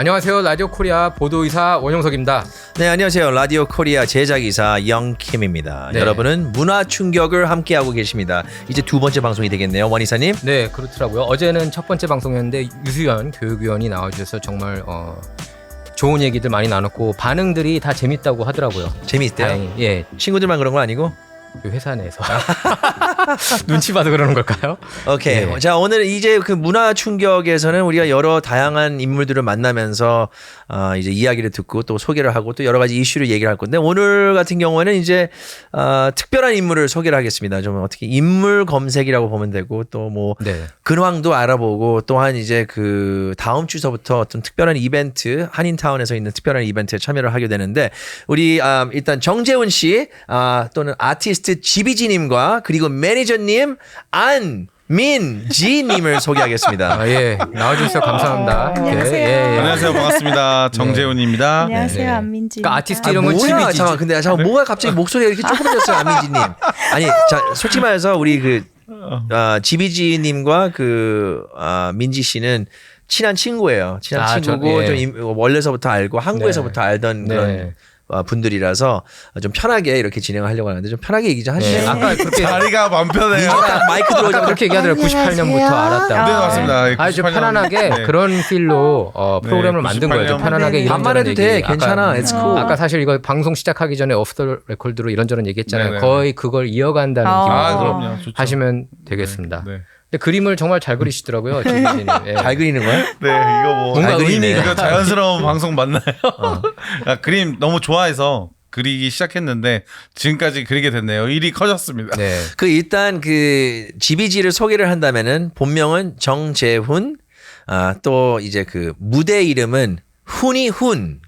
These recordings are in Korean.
안녕하세요. 라디오 코리아 보도이사 원영석입니다. 네, 안녕하세요. 라디오 코리아 제작이사 영킴입니다. 네. 여러분은 문화 충격을 함께하고 계십니다. 이제 두 번째 방송이 되겠네요, 원이사님. 네, 그렇더라고요. 어제는 첫 번째 방송이었는데 유수연 교육위원이 나와주셔서 정말 좋은 얘기들 많이 나눴고 반응들이 다 재밌다고 하더라고요. 재미있대요? 다행히. 예, 친구들만 그런 건 아니고? 그 회사 내에서 눈치 봐도 그러는 걸까요? 오케이. 네. 자, 오늘 이제 그 문화 충격에서는 우리가 여러 다양한 인물들을 만나면서 이제 이야기를 듣고 또 소개를 하고 또 여러 가지 이슈를 얘기를 할 건데 오늘 같은 경우에는 이제 특별한 인물을 소개를 하겠습니다. 좀 어떻게 인물 검색이라고 보면 되고 또 뭐 네. 근황도 알아보고 또한 이제 그 다음 주서부터 어떤 특별한 이벤트 한인타운에서 있는 특별한 이벤트에 참여를 하게 되는데 우리 일단 정재훈 씨 또는 아티스트 지비지님과 그리고 매니저님 안민지님을 소개하겠습니다. 예, 나와주셔서 감사합니다. 안녕하세요. 예, 예. 안녕하세요. 반갑습니다. 정재훈입니다. 안녕하세요, 네. 안민지. 그러니까 아티스트 이름은 뭐야? 지비지. 잠깐 뭐가 갑자기 목소리가 이렇게 조그매졌어요, 안민지님. 아니, 자, 솔직히 말해서 우리 그 지비지님과 그 민지 씨는 친한 친구예요. 친한 친구고 좀 원래서부터 알고 한국에서부터 알던 그런 분들이라서 좀 편하게 이렇게 진행을 하려고 하는데 좀 편하게 얘기 좀 하시죠. 네, 아까 그렇게 자리가 맘 편해요. 마이크 들어오자마자 그렇게 얘기하더라고요. 98년부터 알았다. 네, 맞습니다. 아주 98년. 편안하게 네. 그런 필로 프로그램을 네, 만든 거예요. 좀 98년. 편안하게 이런저런 반말해도 돼. 얘기. 괜찮아. It's cool. 아까 사실 이거 방송 시작하기 전에 오프 더 레코드로 이런저런 얘기했잖아요. 네네. 거의 그걸 이어간다는 기분으로 그럼요. 좋죠. 하시면 되겠습니다. 네. 근데 그림을 정말 잘 그리시더라고요. 지비지님. 예. 잘 그리는 거야? 네, 이거 뭐 뭔가 그리네. 의미가 이거 자연스러운 방송 맞나요? 그림 너무 좋아해서 그리기 시작했는데 지금까지 그리게 됐네요. 일이 커졌습니다. 네. 그 일단 그 지비지를 소개를 한다면은 본명은 정재훈, 또 이제 그 무대 이름은 훈이훈.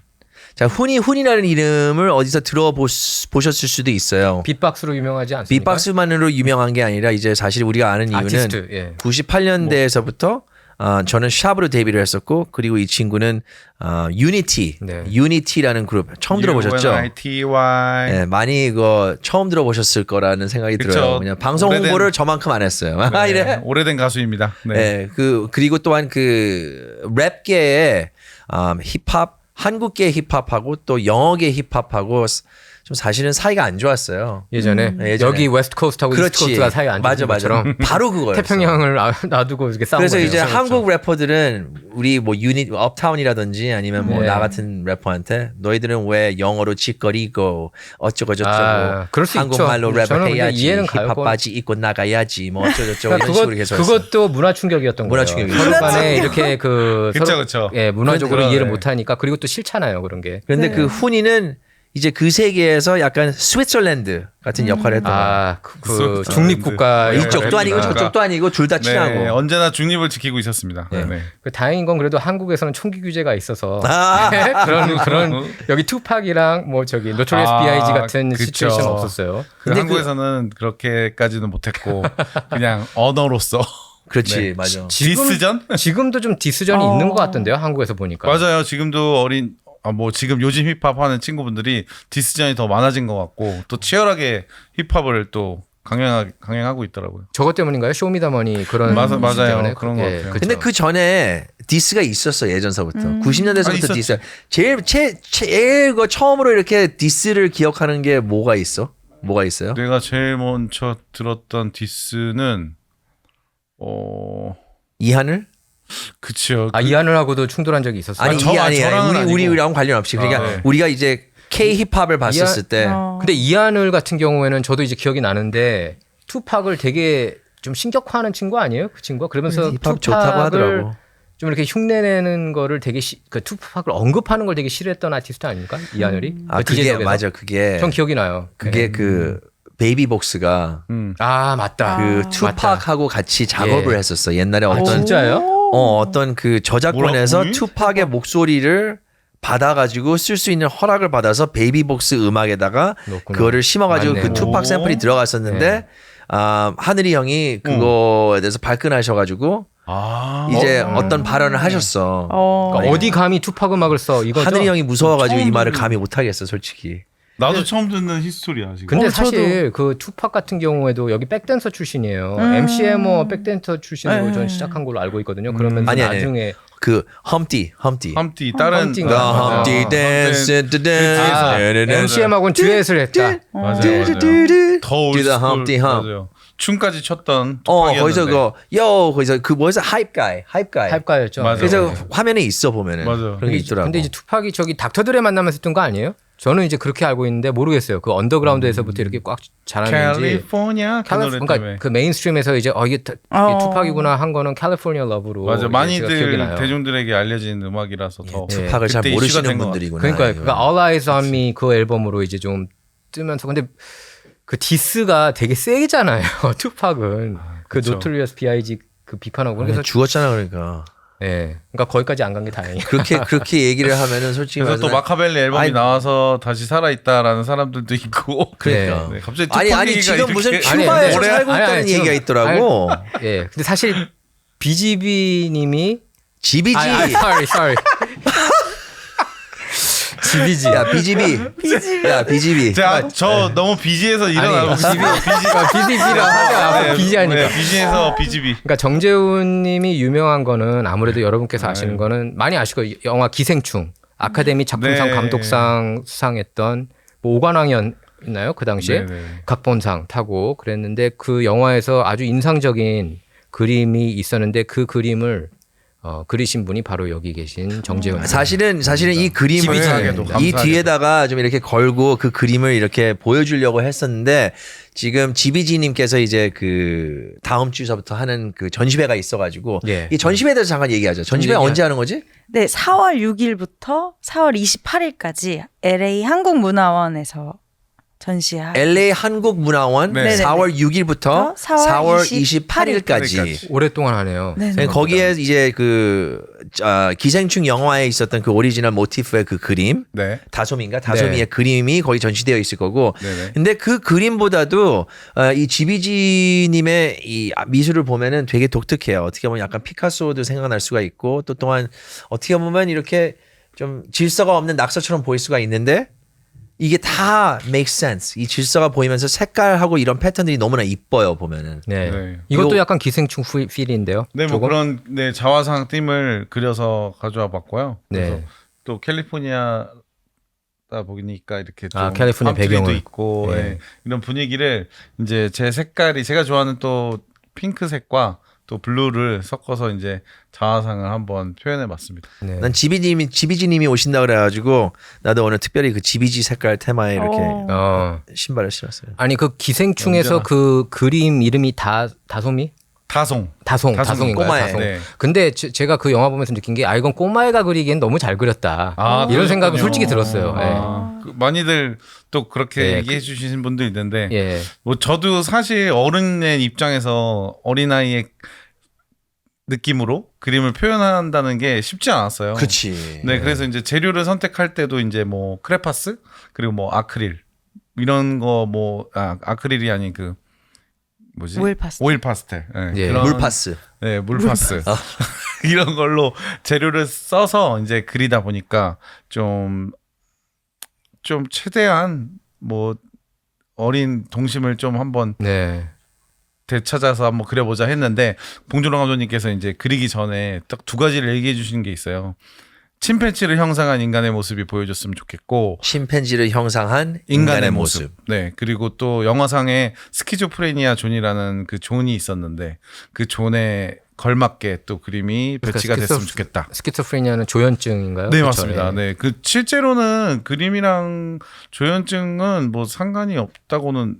자, 훈이훈이라는 이름을 어디서 들어보셨을 수도 있어요. 빅박스로 유명하지 않습니까? 빅박스만으로 유명한 게 아니라 이제 사실 우리가 아는 이유는 아티스트. 예. 98년대에서부터 저는 샵으로 데뷔를 했었고 그리고 이 친구는 유니티, 네. 유니티라는 그룹 처음 들어보셨죠? UNITY. 네, 많이 이거 처음 들어보셨을 거라는 생각이 그쵸. 들어요. 그냥 방송 오래된- 홍보를 저만큼 안 했어요. 네, 이래. 오래된 가수입니다. 네. 네, 그리고 또한 그 랩계의 힙합, 한국계 힙합하고 또 영어계 힙합하고 좀 사실은 사이가 안 좋았어요. 예전에 예전에. 여기 웨스트 코스트하고 이스트 코스트가 사이가 안 좋은 맞아. 것처럼 바로 그거였어. 태평양을 놔두고 이렇게 싸운 그래서 거예요. 이제 그렇죠. 한국 래퍼들은 우리 뭐 유닛 업타운이라든지 아니면 뭐 네. 나 같은 래퍼한테 너희들은 왜 영어로 짓거리고 어쩌고 저쩌고 그럴 수 한국말로 있죠. 랩을 저는 근데 해야지 이해는 가요. 힙합 바지 입고 나가야지 뭐 어쩌고 저쩌고 그러니까 이런 식으로 계속 했어요. 그것도 문화 충격이었던 문화 거예요. 충격이죠. 서로 간에 이렇게 그쵸. 예, 문화적으로 그런- 이해를 네. 못 하니까 그리고 또 싫잖아요, 그런 게. 그런데 그 훈이는 이제 그 세계에서 약간 스위tzerland 같은 역할을 했던 거예요. 그 중립 국가 네. 이쪽도 아니고 그러니까. 저쪽도 아니고 둘 다 친하고. 네, 언제나 중립을 지키고 있었습니다. 네. 네. 그 다행인 건 그래도 한국에서는 총기 규제가 있어서 아. 그런 여기 투팍이랑 뭐 저기 노토리어스 B.I.G 같은 그쵸. 시츄에이션 없었어요. 그 한국에서는 그렇게까지는 못했고 그냥 언어로서 그렇지, 네. 맞아. 디스전? 지금도 좀 디스전이 있는 것 같던데요, 한국에서 보니까. 맞아요. 지금도 뭐 지금 요즘 힙합 하는 친구분들이 디스전이 더 많아진 것 같고 또 치열하게 힙합을 또 강행하고 있더라고요. 저것 때문인가요? 쇼미더머니 그런 맞아요. 이슈 때문에? 그런 것 같아요. 그쵸. 근데 그 전에 디스가 있었어 예전서부터 90년대서부터 있었지. 디스. 제일 그 처음으로 이렇게 디스를 기억하는 게 뭐가 있어? 뭐가 있어요? 내가 제일 먼저 들었던 디스는 이하늘? 그쵸. 이하늘하고도 충돌한 적이 있었어요. 아니 저랑은 아니고. 우리랑 관련 없이 그러니까 네. 우리가 이제 K 힙합을 봤었을 때 근데 이하늘 같은 경우에는 저도 이제 기억이 나는데 투팍을 되게 좀 신격화하는 친구 아니에요? 그 친구가 그러면서 힙합 좋다고 하더라고. 좀 이렇게 흉내내는 거를 되게 그 투팍을 언급하는 걸 되게 싫어했던 아티스트 아닙니까? 이하늘이? 그 그게 디제덕에서. 맞아 그게 전 기억이 나요. 그게 네. 그 베이비복스가 맞다. 그 투팍하고 같이 작업을 예. 했었어 옛날에 어떤 진짜요? 어떤 그 저작권에서 뭐라고? 투팍의 목소리를 받아가지고 쓸 수 있는 허락을 받아서 베이비복스 음악에다가 그렇구나. 그거를 심어가지고 맞네. 그 투팍 샘플이 들어갔었는데 네. 하늘이 형이 그거에 대해서 발끈하셔가지고 이제 어떤 발언을 하셨어. 그러니까 어디 감히 투팍 음악을 써 이거죠? 하늘이 형이 무서워가지고 이 말을 감히 못하겠어 솔직히. 나도 처음 듣는 히스토리야 지금. 근데 저도. 사실 그 투팍 같은 경우에도 여기 백댄서 출신이에요. MC 해머 백댄서 출신으로 네. 전 시작한 걸로 알고 있거든요. 그러면서 아니. 나중에 그 험띠 험띠 다른 험띠인가? The Humpty Dance 아, MC 해머하고는 듀엣을 했다. 맞아요. 더 올스쿨 The Humpty Hump. 맞아요. 춤까지 췄던 투팍이었는데. 거기서 거기서 그 뭐였어 하이프가이 할까였죠. 맞아요. 그래서 화면에 있어 보면은 맞아요. 그런 게 있더라고. 근데 이제 투팍이 저기 닥터들의 만나면서 했던 거 아니에요? 저는 이제 그렇게 알고 있는데 모르겠어요. 그 언더그라운드에서부터 이렇게 꽉 자랐는지. 캘리포니아 그 노래 그러니까 때문에. 그 메인스트림에서 이제 이게 투팍이구나 한 거는 캘리포니아 러브로. 맞아. 이제 제가 기억이 많이들 나요. 대중들에게 알려진 음악이라서 더 예. 투팍을 잘 그때 이슈가 모르시는 된것 분들이구나. 그러니까 All Eyes on Me 그 앨범으로 이제 좀 뜨면서 근데 그 디스가 되게 세잖아요. 투팍은 그 그쵸. 노토리어스 B.I.G. 그 비판하고 그래서 그래서 죽었잖아 그러니까. 예. 그러니까 거기까지 안 간 게 다행이에요. 그렇게 얘기를 하면은 솔직히 그래서 또 말해서 마카벨리 앨범이 아니, 나와서 다시 살아있다라는 사람들도 있고. 그러니까. 네, 갑자기 투팍 아니 얘기가 지금 이렇게 무슨 아니, 큐바에서 근데- 살고 아니, 있다는 지금- 얘기가 있더라고. 예. 근데 사실 BGB님이 GBG. sorry. GBG. 야 BGB. 야 BGB. 자, 저 너무 비지에서 일어나고 있어요. BGB라 하자. BG 하니까. 비지에서 BGB. 그러니까 정재훈님이 유명한 거는 아무래도 여러분께서 아시는 거는 많이 아실 거예요. 영화 기생충 아카데미 작품상 네. 감독상 수상했던 뭐 오관왕이었나요? 그 당시에 네네. 각본상 타고 그랬는데 그 영화에서 아주 인상적인 그림이 있었는데 그 그림을 그리신 분이 바로 여기 계신 정재훈. 사실은 이 그림을 감사하게도, 이 감사하게도. 뒤에다가 좀 이렇게 걸고 그 그림을 이렇게 보여주려고 했었는데 지금 GBG님께서 이제 그 다음 주서부터 하는 그 전시회가 있어가지고 예. 이 전시회에 대해서 잠깐 얘기하죠. 전시회 언제 하는 거지? 네, 4월 6일부터 4월 28일까지 LA 한국문화원에서 전시할. LA 한국문화원 네. 4월 6일부터 4월 28일까지. 까지. 오랫동안 하네요. 네. 거기에 이제 그 기생충 영화에 있었던 그 오리지널 모티프의 그 그림 네. 다솜이의 네. 그림이 거기 전시되어 있을 거고 네네. 근데 그 그림보다도 이 GBG님의 이 미술을 보면은 되게 독특해요. 어떻게 보면 약간 피카소도 생각날 수가 있고 또 또한 어떻게 보면 이렇게 좀 질서가 없는 낙서처럼 보일 수가 있는데 이게 다 make sense. 이 질서가 보이면서 색깔하고 이런 패턴들이 너무나 이뻐요 보면은. 네. 네. 이것도 이거- 약간 기생충 필인데요. 네, 뭐 조금? 그런 네, 자화상 팀을 그려서 가져와 봤고요. 그래서 네. 또 캘리포니아다 보니까 이렇게 좀 아, 캘리포니아 팜트리도 배경을. 있고 네. 예, 이런 분위기를 이제 제 색깔이 제가 좋아하는 또 핑크색과 또 블루를 섞어서 이제 자화상을 한번 표현해 봤습니다. 네. 난 GBG님이 오신다 그래가지고 나도 오늘 특별히 그 GBG 색깔 테마에 이렇게 신발을 신었어요. 아니 그 기생충에서 언제나. 그 그림 이름이 다솜이? 다송인가요? 꼬마애. 다송. 네. 근데 제가 그 영화 보면서 느낀 게 이건 꼬마애가 그리기엔 너무 잘 그렸다. 이런 생각은 솔직히 들었어요. 그 많이들 또 그렇게 네, 얘기해 주시는 분도 있는데 예. 뭐 저도 사실 어른의 입장에서 어린아이의 느낌으로 그림을 표현한다는 게 쉽지 않았어요. 그렇지. 네, 그래서 이제 재료를 선택할 때도 이제 뭐 크레파스 그리고 뭐 아크릴 이런 거 뭐 아크릴이 아닌 그 뭐지? 오일 파스텔. 네, 예. 그런- 물파스. 네, 물파스. 이런 걸로 재료를 써서 이제 그리다 보니까 좀 최대한 뭐 어린 동심을 좀 한번 네. 되찾아서 한번 그려보자 했는데 봉준호 감독님께서 이제 그리기 전에 딱 두 가지를 얘기해 주시는 게 있어요. 침팬지를 형상한 인간의 모습이 보여줬으면 좋겠고 심팬지를 형상한 인간의 모습. 네, 그리고 또 영화상에 스키조프레니아 존이라는 그 존이 있었는데 그 존에 걸맞게 또 그림이 배치가 그러니까 됐으면 좋겠다. 스키토프레니아는 조현증인가요? 네, 그쵸? 맞습니다. 예. 네, 그 실제로는 그림이랑 조현증은 뭐 상관이 없다고는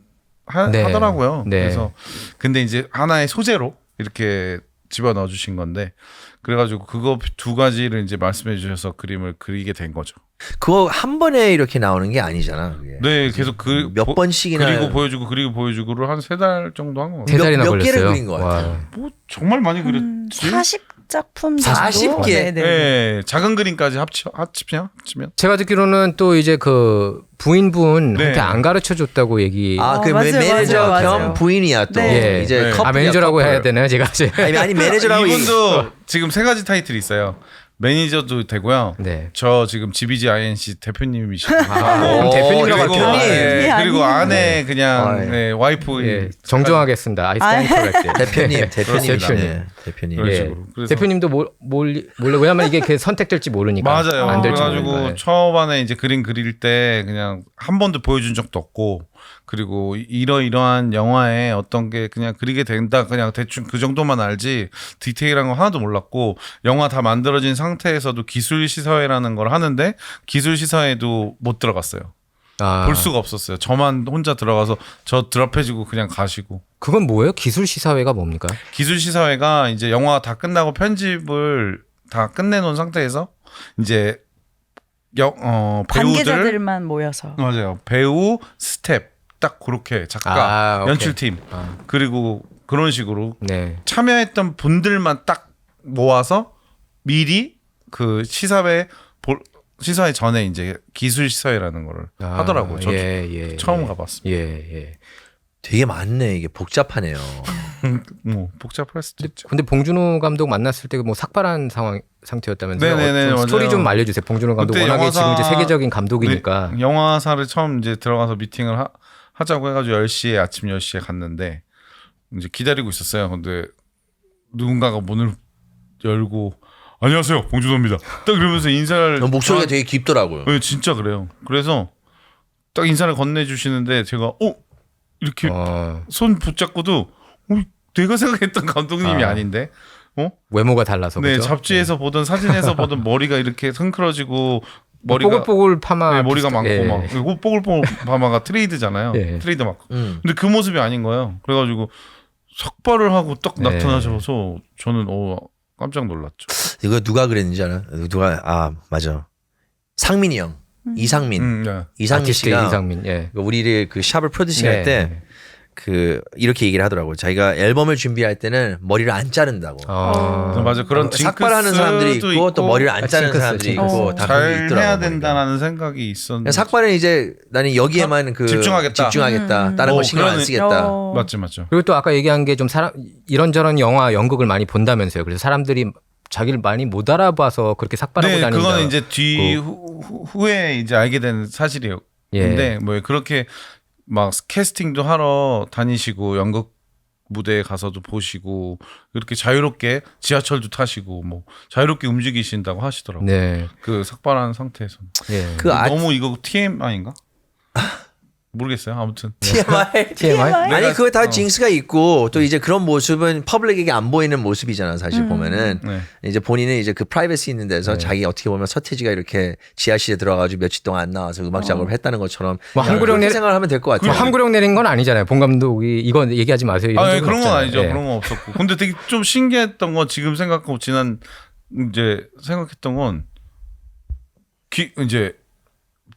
네. 하더라고요. 네. 그래서 근데 이제 하나의 소재로 이렇게 집어넣어 주신 건데 그래가지고 그거 두 가지를 이제 말씀해 주셔서 그림을 그리게 된 거죠. 그거 한 번에 이렇게 나오는 게 아니잖아. 그게. 네, 계속 몇 번씩이나 그리고 보여주고를 한 3달 정도 한 거 세 같아요. 달이나 몇 걸렸어요. 개를 그린 것 와. 같아요. 뭐 정말 많이 그렸지. 40작품 정도. 40 개? 네네. 네, 작은 그림까지 합치면 제가 듣기로는 또 이제 그 부인분한테 네. 안 가르쳐 줬다고 얘기. 그 맞아요, 매니저 맞아요, 겸 맞아요. 부인이야 또. 네. 이제 네. 커플이야, 매니저라고 커플. 해야 되나요, 제가? 아니 매니저라고 이분도 지금 3가지 타이틀이 있어요. 매니저도 되고요. 네. 저 지금 GBG INC 대표님이시고 그럼 대표님이라고 그리고, 할게요. 그리고 아내 그냥 아, 예. 네, 와이프 예, 정정하겠습니다. I stand corrected. 대표님. 대표님. 네, 대표님. 그런 예. 식으로. 그래서 대표님도 몰래 왜냐면 이게 이렇게 선택될지 모르니까 맞아요. 안 될지 그래가지고 모르니까. 초반에 이제 그림 그릴 때 그냥 한 번도 보여준 적도 없고 그리고 이러이러한 영화에 어떤 게 그냥 그리게 된다 그냥 대충 그 정도만 알지 디테일한 거 하나도 몰랐고 영화 다 만들어진 상태에서도 기술 시사회라는 걸 하는데 기술 시사회도 못 들어갔어요. 아, 볼 수가 없었어요. 저만 혼자 들어가서 저 드랍해주고 그냥 가시고. 그건 뭐예요? 기술 시사회가 뭡니까? 기술 시사회가 이제 영화 다 끝나고 편집을 다 끝내놓은 상태에서 이제 배우들 관계자들만 모여서 맞아요. 배우 스텝 딱 그렇게 작가 오케이. 연출팀 아, 그리고 그런 식으로 네. 참여했던 분들만 딱 모아서 미리 그 시사회 전에 이제 기술 시사회라는 거를 하더라고요. 저도 예, 처음 예. 가봤습니다. 예. 되게 많네. 이게 복잡하네요. 뭐 복잡할 수도 있죠. 근데 봉준호 감독 만났을 때 뭐 삭발한 상태였다면서요? 네네네, 좀 스토리 맞아요. 좀 알려주세요. 봉준호 감독 그때 워낙에 지금 이제 영화사- 세계적인 감독이니까. 네, 영화사를 처음 이제 들어가서 미팅을 하자고 해가지고 10시에 아침 10시에 갔는데 이제 기다리고 있었어요. 근데 누군가가 문을 열고 안녕하세요 봉준호입니다. 딱 이러면서 인사를 목소리가 되게 깊더라고요. 네, 진짜 그래요. 그래서 딱 인사를 건네주시는데 제가 이렇게 손 붙잡고도 내가 생각했던 감독님이 아닌데 외모가 달라서 네 그죠? 잡지에서 보던 사진에서 보던 머리가 이렇게 상클어지고 머리가 뽀글뽀글 파마 네, 머리가 많고 예. 막 그리고 뽀글뽀글 파마가 트레이드잖아요. 예. 트레이드 마크. 근데 그 모습이 아닌 거예요. 그래가지고 삭발을 하고 딱 네. 나타나셔서 저는 깜짝 놀랐죠. 이거 누가 그랬는지 알아? 맞아. 상민이 형. 이상민. 네. 이상민 아티스트 씨가 이상민. 예. 우리를 그 샵을 프로듀싱 할 때 이렇게 얘기를 하더라고요. 자기가 앨범을 준비할 때는 머리를 안 자른다고. 맞아 그런 삭발하는 사람들이 있고 또 머리를 안 자르는 징크스, 사람들이 징크스. 있고 다 잘 그게 있더라고요. 해야 머리가. 된다라는 생각이 있었는데 삭발은 이제 나는 여기에만 집중하겠다. 다른 거 신경 안 그러네. 쓰겠다. 맞죠. 그리고 또 아까 얘기한 게 좀 이런저런 영화 연극을 많이 본다면서요. 그래서 사람들이 자기를 많이 못 알아봐서 그렇게 삭발하고 네, 다닌다. 그거는 이제 후에 이제 알게 된 사실이에요. 예. 근데 뭐 그렇게 막 캐스팅도 하러 다니시고 연극 무대에 가서도 보시고 이렇게 자유롭게 지하철도 타시고 뭐 자유롭게 움직이신다고 하시더라고요. 네. 그 삭발한 상태에서는. 예. 너무 이거 TMI인가? 모르겠어요. 아무튼 TMI? 아니 그거 다 징스가 있고 또 이제 그런 모습은 퍼블릭에게 안 보이는 모습이잖아 사실 보면은 네. 이제 본인은 이제 그 프라이버시 있는 데서 자기 어떻게 보면 서태지가 이렇게 지하실에 들어가가지고 며칠 동안 안 나와서 음악 작업을 했다는 것처럼 뭐 한국령 그렇게 생각을 하면 될 것 같아요. 한구령 내린 건 아니잖아요. 봉 감독이 이건 얘기하지 마세요. 이런 적은 그런 건 없잖아요. 아니죠. 예. 그런 건 없었고. 근데 되게 좀 신기했던 건 지금 생각하고 지난 이제 생각했던 건 이제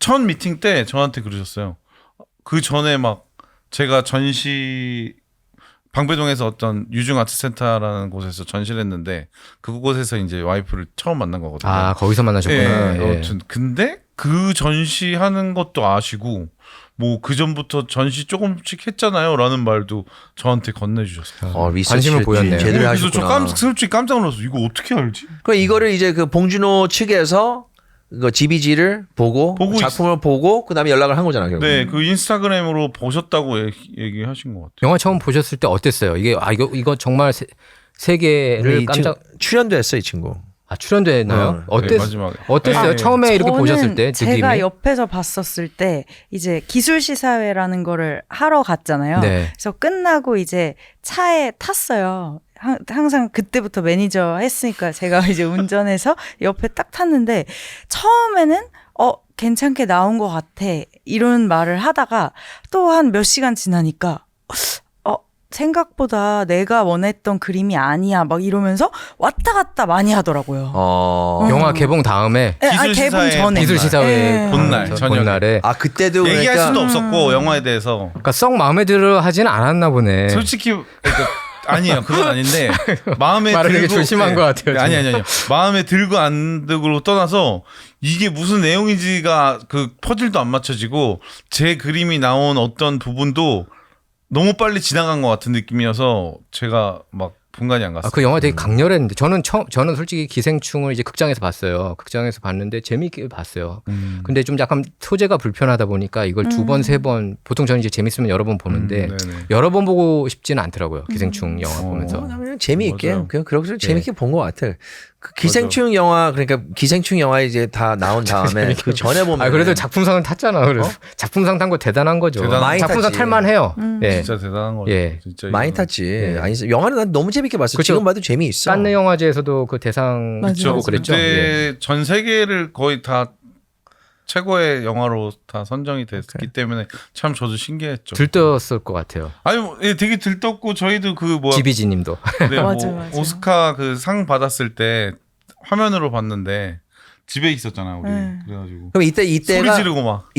첫 미팅 때 저한테 그러셨어요. 그 전에 막 제가 전시 방배동에서 어떤 유중 아트센터라는 곳에서 전시를 했는데 그곳에서 이제 와이프를 처음 만난 거거든요. 아 거기서 만나셨구나. 예, 예. 아무튼 근데 그 전시하는 것도 아시고 뭐 그 전부터 전시 조금씩 했잖아요라는 말도 저한테 건네주셨어요. 관심을 보였네요. 제대로 그래서 저 하셨구나. 솔직히 깜짝 놀랐어. 이거 어떻게 알지? 그 이거를 이제 그 봉준호 측에서 그 GBG를 보고 작품을 보고 그다음에 연락을 한 거잖아 결국. 네, 그 인스타그램으로 보셨다고 얘기하신 것 같아요. 영화 처음 보셨을 때 어땠어요? 이게 이거 정말 세계를 이 깜짝 출연도 했어 이 친구. 출연도 했나요? 네, 마지막에. 어땠어요? 네. 처음에 이렇게 저는 보셨을 때 제가 느낌이? 옆에서 봤었을 때 이제 기술 시사회라는 거를 하러 갔잖아요. 네. 그래서 끝나고 이제 차에 탔어요. 항상 그때부터 매니저 했으니까 제가 이제 운전해서 옆에 딱 탔는데 처음에는 괜찮게 나온 것 같아 이런 말을 하다가 또 한 몇 시간 지나니까 생각보다 내가 원했던 그림이 아니야 막 이러면서 왔다 갔다 많이 하더라고요. 영화 개봉 다음에 개봉 전에 기술 시사회 본날 저녁에. 본날에 그때도 얘기할 그러니까 수도 없었고 영화에 대해서 그러니까 썩 마음에 들어 하진 않았나 보네. 솔직히 그러니까 아니에요. 그건 아닌데 마음에 말을 되게 들고 조심한 것 같아요, 아니요. 마음에 들고 안 들고로 떠나서 이게 무슨 내용인지가 그 퍼즐도 안 맞춰지고 제 그림이 나온 어떤 부분도 너무 빨리 지나간 것 같은 느낌이어서 제가 막 분간이 안 갔어요. 그 영화 되게 강렬했는데 저는 솔직히 기생충을 이제 극장에서 봤어요. 극장에서 봤는데 재미있게 봤어요. 근데 좀 약간 소재가 불편하다 보니까 이걸 두 번, 세 번 보통 저는 이제 재밌으면 여러 번 보는데 네네. 여러 번 보고 싶지는 않더라고요. 기생충 영화 보면서. 그냥 재미있게 맞아요. 그냥 그렇게 재미있게 본 것 같아. 그 기생충 영화 그러니까 기생충 영화 이제 다 나온 다음에 그 전에 보면 그래도 작품상을 탔잖아. 그래서 작품상 탄 거 대단한 거죠. 많이 작품상 탔지. 탈만해요. 예. 진짜 대단한 거죠. 예. 진짜 많이 이거. 탔지. 예. 아니 영화는 난 너무 재밌게 봤어. 그쵸. 지금 봐도 재미있어. 깐느 영화제에서도 그 대상 맞아요. 주고 그랬죠. 그때 예. 전 세계를 거의 다 최고의 영화로 다 선정이 됐기 때문에 참 저도 신기했죠. 들떴을 것 같아요. 아니 뭐, 예, 되게 들떴고 저희도 그 뭐 지비지님도. 네, 뭐 맞아요, 맞아요. 오스카 그 상 받았을 때 화면으로 봤는데 집에 있었잖아요 우리. 네. 그래가지고 그럼 소리 이때가 지르고 막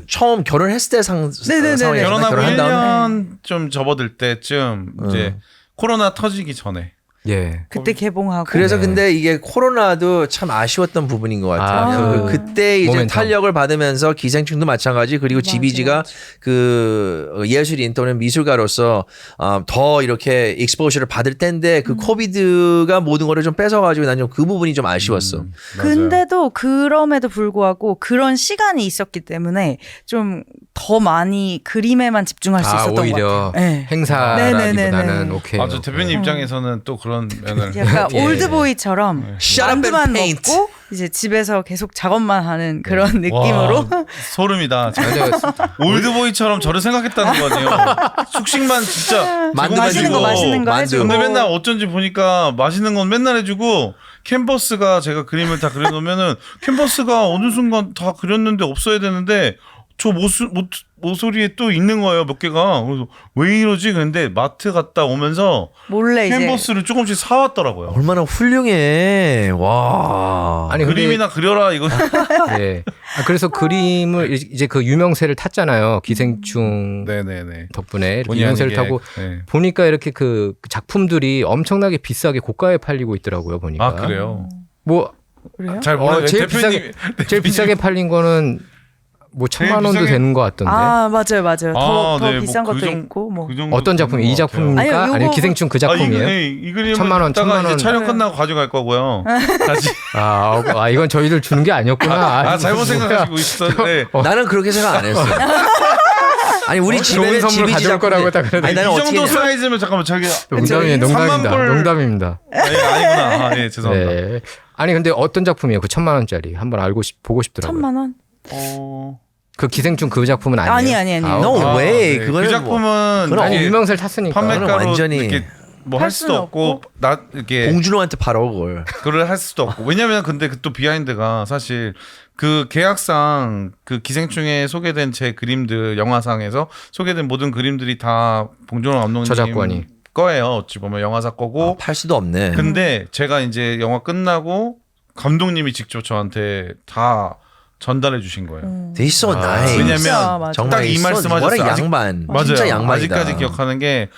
처음 결혼했을 때 상황 네네네네. 결혼하고 결혼한 다음에 1년 좀 접어들 때쯤 이제 코로나 터지기 전에 예. 그때 개봉하고. 그래서 네. 근데 이게 코로나도 참 아쉬웠던 부분인 것 같아요. 아, 그때 이제 모멘텀. 탄력을 받으면서 기생충도 마찬가지 그리고 맞아, 지비지가 맞아. 그 예술인 또는 미술가로서 더 이렇게 익스포저를 받을 텐데 그 코비드가 모든 거를 좀 뺏어가지고 난 좀 그 부분이 좀 아쉬웠어. 맞아요. 근데도 그럼에도 불구하고 그런 시간이 있었기 때문에 좀 더 많이 그림에만 집중할 수 있었던 것 오히려 같아요. 네. 행사라기보다는 네네네네. 오케이. 맞아 대표님 입장에서는 또 그런 면을 약간 예. 올드보이처럼 Shut up and 만두만 paint. 먹고 이제 집에서 계속 작업만 하는 그런 느낌으로 와, 소름이다. 올드보이처럼 저를 생각했다는 거네요. 숙식만 진짜 맛있는 거 맛있는 거 만두. 해주고. 근데 맨날 어쩐지 보니까 맛있는 건 맨날 해주고 캔버스가 제가 그림을 다 그려놓으면은 캔버스가 어느 순간 다 그렸는데 없어야 되는데 저 모서리에 또 있는 거예요 몇 개가. 그래서 왜 이러지? 근데 마트 갔다 오면서 몰래 이제 캔버스를 조금씩 사왔더라고요. 얼마나 훌륭해. 와. 아니 근데 그림이나 그려라 이거. 예. 그래서 그림을 이제 그 유명세를 탔잖아요. 기생충 네네네. 덕분에 이렇게 본의 유명세를 아니게. 타고 네. 보니까 이렇게 그 작품들이 엄청나게 비싸게 고가에 팔리고 있더라고요. 보니까. 아 그래요? 뭐 그래요? 잘 몰라요. 제일 대표님 제일 비싸게 팔린 거는 뭐 1,000만 원도 비싸게- 되는 것 같던데. 아 맞아요. 더 네, 비싼 뭐 것도 그 있고 뭐. 그 정도 어떤 작품이 이 되는 것 같아요. 작품입니까? 아니요, 아니면 요거- 기생충 그 작품이에요? 이 그림을 1,000만 원, 갖다가 1,000만 이제 원. 촬영 네. 끝나고 가져갈 거고요. 다시. 이건 저희들 주는 게 아니었구나. 아, 잘못 생각하시고 있었는데. 나는 그렇게 생각 안 했어. 아니 우리 좋은 집에는 선물 지비지 가져올 거라고 딱 그래도 아니 나는 이 어떻게 정도 했냐. 사이즈면 잠깐만 저기 농담이에요. 3만 농담입니다. 불. 농담입니다. 아니구나. 아, 예, 죄송합니다. 네. 아니 근데 어떤 작품이에요? 그 1,000만 원짜리 한번 보고 싶더라고요. 1,000만 원? 그 기생충 그 작품은 아니에요. 아니. No way. 네. 그거는 그 작품은 그건 아니 이게 유명세를 탔으니까. 그거는 판매가로 완전히 이렇게 뭐 팔 할 수도 수는 없고 나 이렇게 봉준호한테 팔어 그걸. 그걸 할 수도 없고 왜냐면 근데 그 또 비하인드가 사실 그 계약상 그 기생충에 소개된 제 그림들 영화상에서 소개된 모든 그림들이 다 봉준호 감독님 저작권이. 거예요. 어찌 보면 영화사 거고. 팔 수도 없네. 근데 제가 이제 영화 끝나고 감독님이 직접 저한테 다 전달해 주신 거예요. They so nice. 왜냐면 진짜 맞아. 정말 딱 이 so- 말씀하셨어요. what a 아직- 양반. 맞아요. 진짜 양반이다. 아직까지 기억하는 게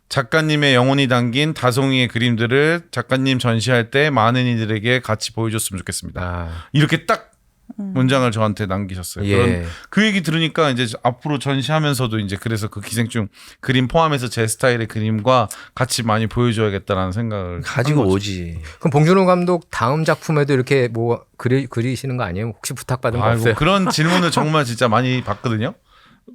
작가님의 영혼이 담긴 다송이의 그림들을 작가님 전시할 때 많은 이들에게 같이 보여줬으면 좋겠습니다. 아, 이렇게 딱 문장을 저한테 남기셨어요. 예. 그런 그 얘기 들으니까 이제 앞으로 전시하면서도 이제 그래서 그 기생충 그림 포함해서 제 스타일의 그림과 같이 많이 보여줘야겠다라는 생각을 가지고 한 거죠. 오지. 그럼 봉준호 감독 다음 작품에도 이렇게 뭐 그리시는 거 아니에요? 혹시 부탁받은 거 아이고 없어요? 그런 질문을 정말 진짜 많이 받거든요.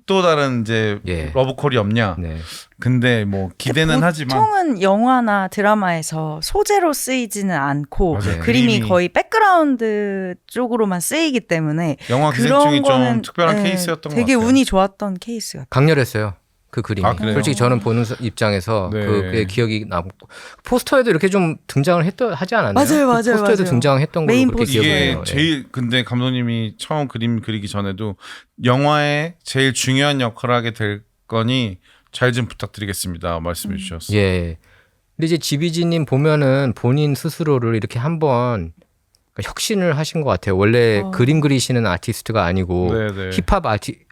또 다른 이제 예. 러브콜이 없냐? 네. 근데 뭐 기대는 하지만 보통은 영화나 드라마에서 소재로 쓰이지는 않고 맞아요. 그림이 그림이- 거의 백그라운드 쪽으로만 쓰이기 때문에 영화 그런 기생충이 좀 거는 특별한 예, 케이스였던 것 되게 같아요. 운이 좋았던 케이스 같아요. 강렬했어요. 그 그림이. 아, 그래요? 솔직히 저는 보는 입장에서 네. 그게 기억이 나고 포스터에도 이렇게 좀 등장을 하지 않았나요? 맞아요, 그 맞아요, 포스터에도 맞아요. 등장했던 걸로 메인 그렇게 포스터. 이게 기억해요. 예. 제일 근데 감독님이 처음 그림 그리기 전에도 영화의 제일 중요한 역할을 하게 될 거니 잘 좀 부탁드리겠습니다 말씀해 주셨어요. 예. 근데 이제 지비지님 보면은 본인 스스로를 이렇게 한번 혁신을 하신 것 같아요. 원래 그림 그리시는 아티스트가 아니고 네네. 힙합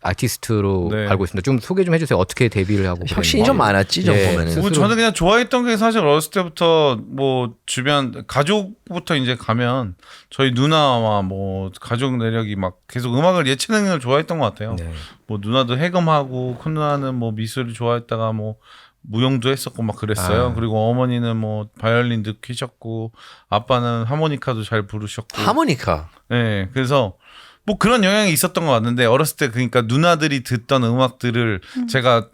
아티스트로 네. 알고 있습니다. 좀 소개 좀 해주세요. 어떻게 데뷔를 하고 혁신이 그랬는지. 좀 많았지 좀 예. 보면은. 뭐 저는 그냥 좋아했던 게 사실 어렸을 때부터 뭐 주변 가족부터 이제 가면 저희 누나와 뭐 가족 내력이 막 계속 음악을 예체능을 좋아했던 것 같아요. 네. 뭐 누나도 해금하고 큰 누나는 뭐 미술을 좋아했다가 뭐 무용도 했었고 막 그랬어요. 그리고 어머니는 뭐 바이올린도 키셨고 아빠는 하모니카도 잘 부르셨고. 하모니카. 네, 그래서 뭐 그런 영향이 있었던 것 같는데 어렸을 때 그러니까 누나들이 듣던 음악들을 제가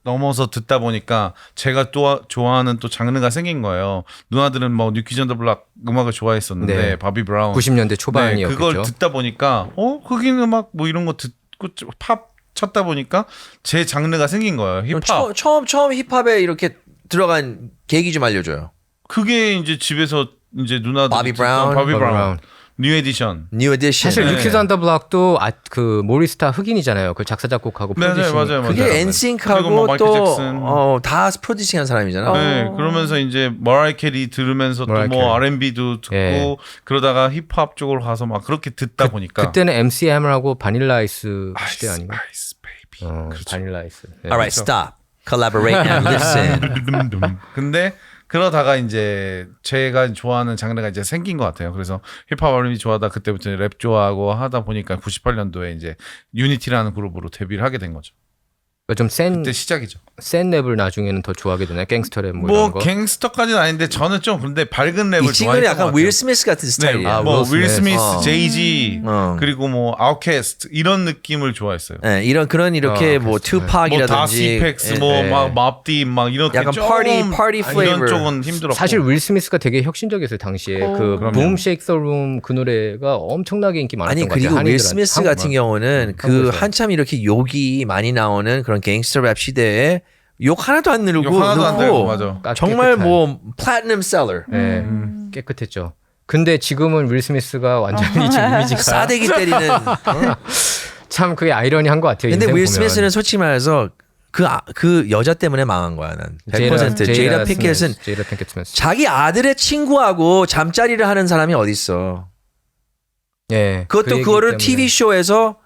넘어서 듣다 보니까 제가 또 좋아하는 또 장르가 생긴 거예요. 누나들은 뭐 뉴키즈 온 더 블락 음악을 좋아했었는데 네. 바비 브라운 90년대 초반이었겠죠. 네, 그걸 듣다 보니까 흑인 음악 뭐 이런 거 듣고 팝 쳤다 보니까 제 장르가 생긴 거예요. 그럼 힙합. 처음 힙합에 이렇게 들어간 계기 좀 알려줘요. 그게 이제 집에서 이제 누나들 바비 브라운. 바비 브라운, 브라운. 뉴 에디션. 뉴 에디션. 사실 네. 뉴키즈 온 더 블락도 그 모리스타 흑인이잖아요. 그 작사 작곡하고 맞아요, 프로듀싱. 맞아요, 그게 맞아요. 엔싱크하고 그리고 뭐 마이클 잭슨. 또다 프로듀싱한 사람이잖아. 네, 그러면서 이제 머라이 캐리 들으면서 또 머라이 뭐 캐리. R&B도 듣고 예. 그러다가 힙합 쪽으로 가서 막 그렇게 듣다 보니까 그때는 MC 해머하고 바닐라 아이스 시대 아닌가? 아이스 베이비. 그렇죠. 바닐라 아이스. 네. Alright, stop. Collaborate and listen. 근데 그러다가 이제 제가 좋아하는 장르가 이제 생긴 것 같아요. 그래서 힙합 R&B 좋아하다 그때부터 랩 좋아하고 하다 보니까 98년도에 이제 유니티라는 그룹으로 데뷔를 하게 된 거죠. 좀 그때 시작이죠. 센 랩을 나중에는 더 좋아하게 되나요? 갱스터 랩 뭐 뭐 이런 거. 갱스터까지는 아닌데 저는 좀 근데 밝은 랩을 이 친구는 좋아했던 것 약간 같아요. 윌 스미스 같은 네, 스타일이야. 뭐 윌 윌 스미스. 스미스, 제이지 어. 그리고 뭐 아웃캐스트 이런 느낌을 좋아했어요. 네, 이렇게 뭐 그렇죠. 뭐 투팍이라든지 다시팩스, 예, 뭐 맙디 막 이렇게 약간 조금 party flavor. 이런 쪽은 힘들었고 사실 윌 스미스가 되게 혁신적이었어요 당시에. 그 그럼요. 붐 쉐이크 더 룸 그 노래가 엄청나게 인기 많았던 아니 것 같아요. 그리고 윌 한인들한테. 스미스 같은 경우는 그 한국에서. 한참 이렇게 욕이 많이 나오는 그런 갱스터 랩 시대에 욕 하나도 안 누르고 욕 하나도 안 넣고 되고 맞아. 정말 깨끗한. 뭐 플래티넘 셀러 네, 깨끗했죠. 근데 지금은 윌 스미스가 완전히 지금 이미지가 싸대기 때리는 참 그게 아이러니한 것 같아요. 근데 인생 윌 보면. 스미스는 솔직히 말해서 그 여자 때문에 망한 거야 난 100% 제이다 피켓은 제이다 피켓 스미스. 자기 아들의 친구하고 잠자리를 하는 사람이 어딨어 예. 그것도 그 얘기 그거를 때문에. TV 쇼에서